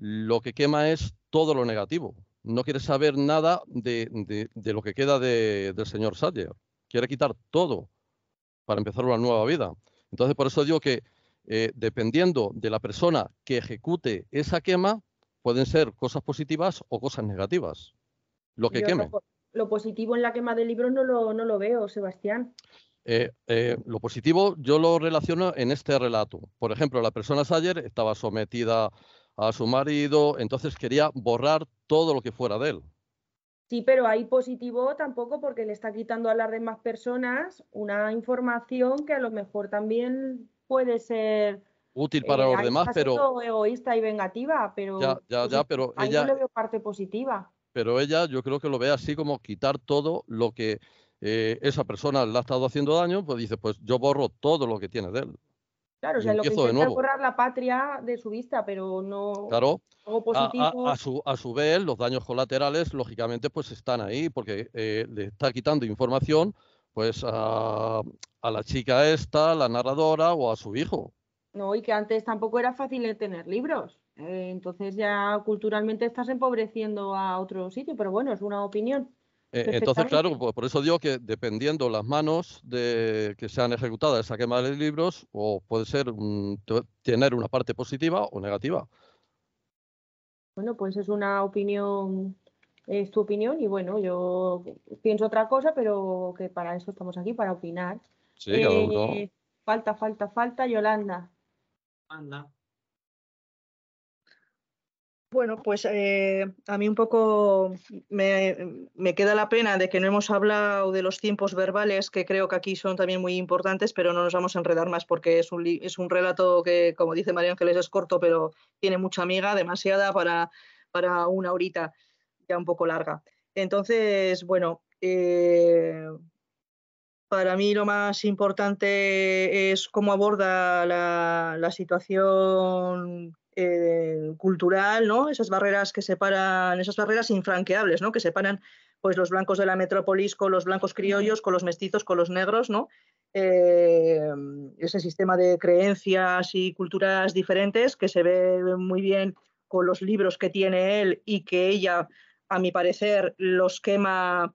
Speaker 4: lo que quema es todo lo negativo. No quiere saber nada de lo que queda del señor Sawyer. Quiere quitar todo para empezar una nueva vida. Entonces, por eso digo que dependiendo de la persona que ejecute esa quema, pueden ser cosas positivas o cosas negativas. Lo que queme.
Speaker 2: Lo positivo en la quema de libros no lo veo, Sebastián.
Speaker 4: Lo positivo yo lo relaciono en este relato. Por ejemplo, la persona Sawyer estaba sometida a su marido, entonces quería borrar todo lo que fuera de él.
Speaker 2: Sí, pero hay positivo tampoco porque le está quitando a las demás personas una información que a lo mejor también puede ser
Speaker 4: útil para los demás, pero
Speaker 2: egoísta y vengativa, pero
Speaker 4: pero
Speaker 2: ahí
Speaker 4: ella
Speaker 2: no le veo parte positiva.
Speaker 4: Pero ella yo creo que lo ve así como quitar todo lo que esa persona le ha estado haciendo daño, pues dice, pues yo borro todo lo que tiene de él.
Speaker 2: Claro, o sea, lo que intenta es borrar la patria de su vista, pero no
Speaker 4: claro,
Speaker 2: algo positivo.
Speaker 4: A su vez, los daños colaterales, lógicamente, pues están ahí, porque le está quitando información pues a la chica esta, la narradora, o a su hijo.
Speaker 2: No, y que antes tampoco era fácil de tener libros. Entonces ya culturalmente estás empobreciendo a otro sitio, pero bueno, es una opinión.
Speaker 4: Entonces, claro, por eso digo que dependiendo las manos que sean ejecutadas esa quema de libros, o puede ser tener una parte positiva o negativa.
Speaker 2: Bueno, pues es una opinión, es tu opinión, y bueno, yo pienso otra cosa, pero que para eso estamos aquí, para opinar.
Speaker 4: Sí, cada uno.
Speaker 2: Falta, Yolanda.
Speaker 1: Anda.
Speaker 5: Bueno, pues a mí un poco me queda la pena de que no hemos hablado de los tiempos verbales, que creo que aquí son también muy importantes, pero no nos vamos a enredar más porque es un relato que, como dice María Ángeles, es corto, pero tiene mucha miga, demasiada para una horita, ya un poco larga. Entonces, bueno, para mí lo más importante es cómo aborda la situación cultural, ¿no? Esas barreras que separan, esas barreras infranqueables, ¿no? Que separan pues, los blancos de la metrópolis con los blancos criollos, con los mestizos, con los negros, ¿no? Ese sistema de creencias y culturas diferentes que se ve muy bien con los libros que tiene él y que ella, a mi parecer, los quema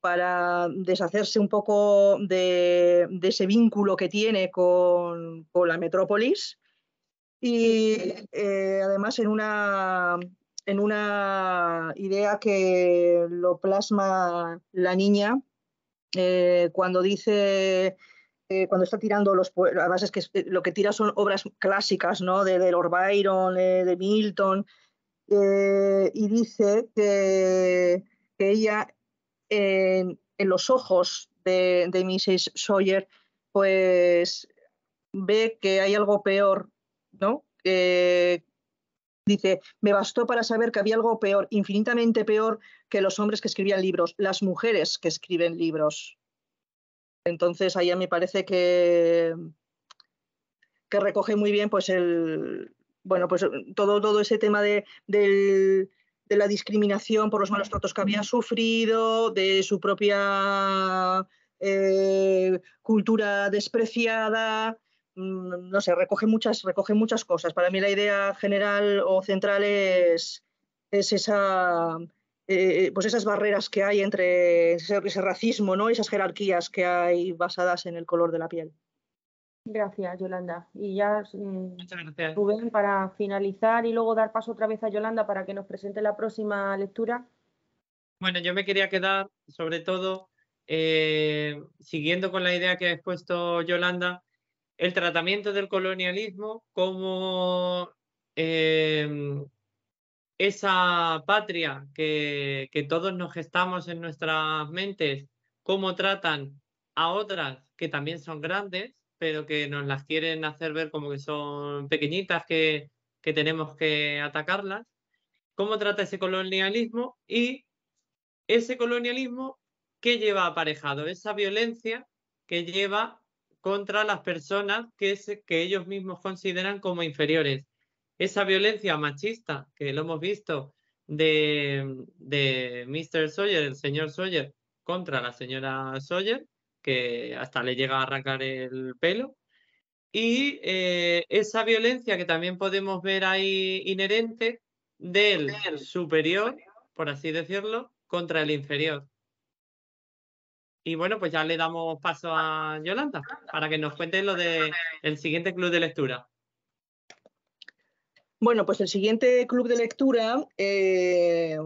Speaker 5: para deshacerse un poco de ese vínculo que tiene con la metrópolis y además en una idea que lo plasma la niña cuando dice cuando está tirando además es que lo que tira son obras clásicas, ¿no? de Lord Byron, de Milton, y dice que ella en los ojos de Mrs. Sawyer, pues ve que hay algo peor, ¿no? Dice, me bastó para saber que había algo peor, infinitamente peor que los hombres que escribían libros, las mujeres que escriben libros. Entonces, ahí a mí me parece que recoge muy bien pues pues todo ese tema de la discriminación por los malos tratos que había sufrido, de su propia cultura despreciada, no sé, recoge muchas cosas. Para mí la idea general o central es esa, pues esas barreras que hay entre ese racismo, ¿no? Esas jerarquías que hay basadas en el color de la piel.
Speaker 2: Gracias, Yolanda. Y ya,
Speaker 1: Muchas gracias.
Speaker 2: Rubén, para finalizar y luego dar paso otra vez a Yolanda para que nos presente la próxima lectura.
Speaker 1: Bueno, yo me quería quedar, sobre todo, siguiendo con la idea que ha expuesto Yolanda, el tratamiento del colonialismo como esa patria que todos nos gestamos en nuestras mentes, cómo tratan a otras que también son grandes, pero que nos las quieren hacer ver como que son pequeñitas, que tenemos que atacarlas, cómo trata ese colonialismo y ese colonialismo que lleva aparejado, esa violencia que lleva contra las personas que ellos mismos consideran como inferiores. Esa violencia machista que lo hemos visto de Mr. Sawyer, el señor Sawyer, contra la señora Sawyer, que hasta le llega a arrancar el pelo. Y esa violencia que también podemos ver ahí inherente del superior, por así decirlo, contra el inferior. Y bueno, pues ya le damos paso a Yolanda para que nos cuente lo del siguiente club de lectura.
Speaker 5: Bueno, pues el siguiente club de lectura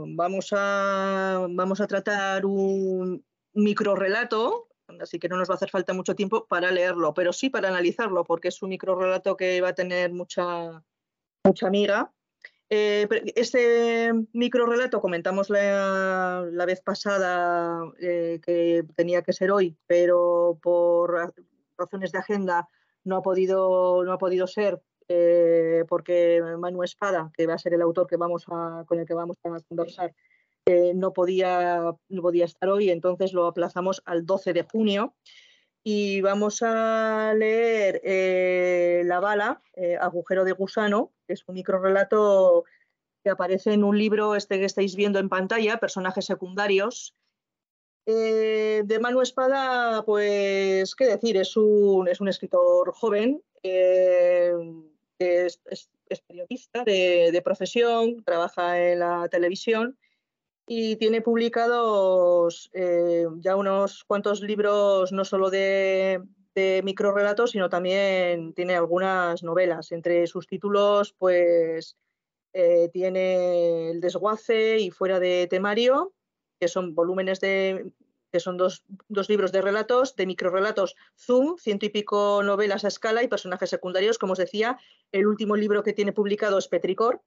Speaker 5: vamos a tratar un microrrelato, así que no nos va a hacer falta mucho tiempo para leerlo, pero sí para analizarlo, porque es un microrrelato que va a tener mucha miga. Este microrrelato comentamos la vez pasada que tenía que ser hoy, pero por razones de agenda no ha podido ser, porque Manu Espada, que va a ser el autor con el que vamos a conversar, no podía estar hoy, entonces lo aplazamos al 12 de junio. Y vamos a leer La bala, agujero de gusano, que es un microrrelato que aparece en un libro que estáis viendo en pantalla, Personajes secundarios. De Manu Espada, pues, qué decir, es un escritor joven, es periodista de profesión, trabaja en la televisión y tiene publicados ya unos cuantos libros, no solo de microrrelatos, sino también tiene algunas novelas. Entre sus títulos, pues tiene El desguace y Fuera de temario, que son volúmenes que son dos libros de relatos, de microrrelatos. Zoom, 100 y pico novelas a escala y personajes secundarios. Como os decía, el último libro que tiene publicado es Petricor,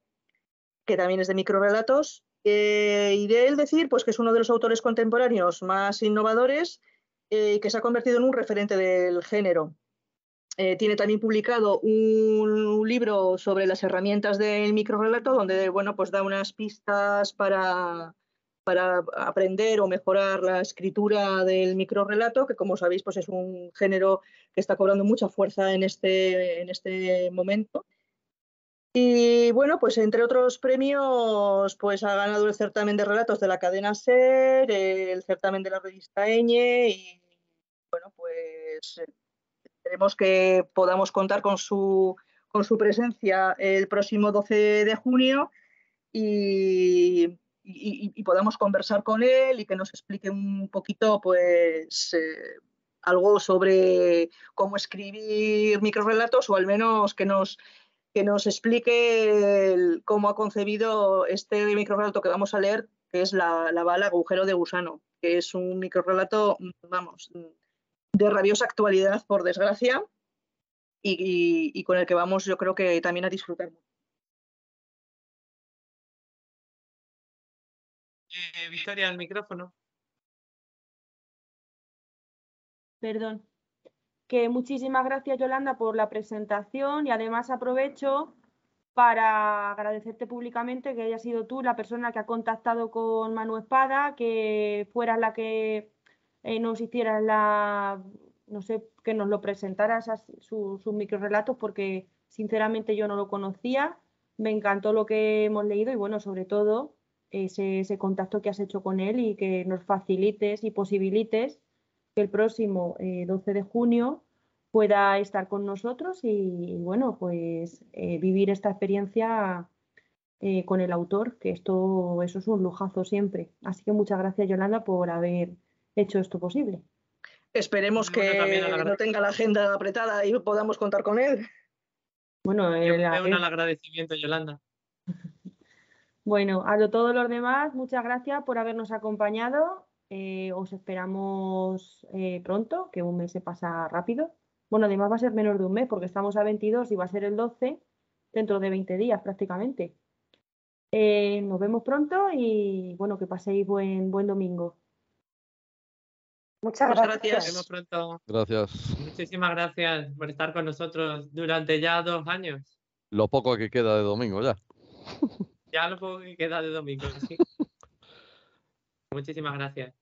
Speaker 5: que también es de microrrelatos. Y de él decir pues, que es uno de los autores contemporáneos más innovadores y que se ha convertido en un referente del género. Tiene también publicado un libro sobre las herramientas del microrrelato, donde bueno, pues da unas pistas para aprender o mejorar la escritura del microrrelato, que como sabéis pues es un género que está cobrando mucha fuerza en este momento. Y bueno, pues entre otros premios, pues ha ganado el certamen de relatos de la cadena SER, el certamen de la revista Eñe y bueno, pues esperemos que podamos contar con su presencia el próximo 12 de junio y podamos conversar con él y que nos explique un poquito, pues, algo sobre cómo escribir microrrelatos o al menos que nos explique cómo ha concebido este microrrelato que vamos a leer, que es La bala, agujero de gusano, que es un microrrelato, vamos, de rabiosa actualidad, por desgracia, y con el que vamos, yo creo que también a disfrutar mucho.
Speaker 1: Victoria, el micrófono.
Speaker 2: Perdón. Que muchísimas gracias, Yolanda, por la presentación y además aprovecho para agradecerte públicamente que hayas sido tú la persona que ha contactado con Manu Espada, que fueras la que nos hicieras no sé, que nos lo presentaras sus microrrelatos, porque sinceramente yo no lo conocía. Me encantó lo que hemos leído y bueno, sobre todo ese contacto que has hecho con él y que nos facilites y posibilites que el próximo 12 de junio pueda estar con nosotros y bueno, pues vivir esta experiencia con el autor, que eso es un lujazo siempre. Así que muchas gracias, Yolanda, por haber hecho esto posible.
Speaker 5: Esperemos
Speaker 1: Bueno, también
Speaker 5: que no tenga la agenda apretada y podamos contar con él.
Speaker 2: Bueno,
Speaker 1: Yo me uno al agradecimiento, Yolanda.
Speaker 2: bueno, a todos los demás, muchas gracias por habernos acompañado. Os esperamos pronto, que un mes se pasa rápido. Bueno, además va a ser menos de un mes porque estamos a 22 y va a ser el 12 dentro de 20 días prácticamente. Nos vemos pronto y bueno, que paséis buen domingo.
Speaker 3: Muchas
Speaker 5: Muchas
Speaker 3: gracias.
Speaker 1: Nos vemos pronto.
Speaker 4: Gracias.
Speaker 1: Muchísimas gracias por estar con nosotros durante ya 2 años.
Speaker 4: Lo poco que queda de domingo ya.
Speaker 1: Ya lo poco que queda de domingo, sí. Muchísimas gracias.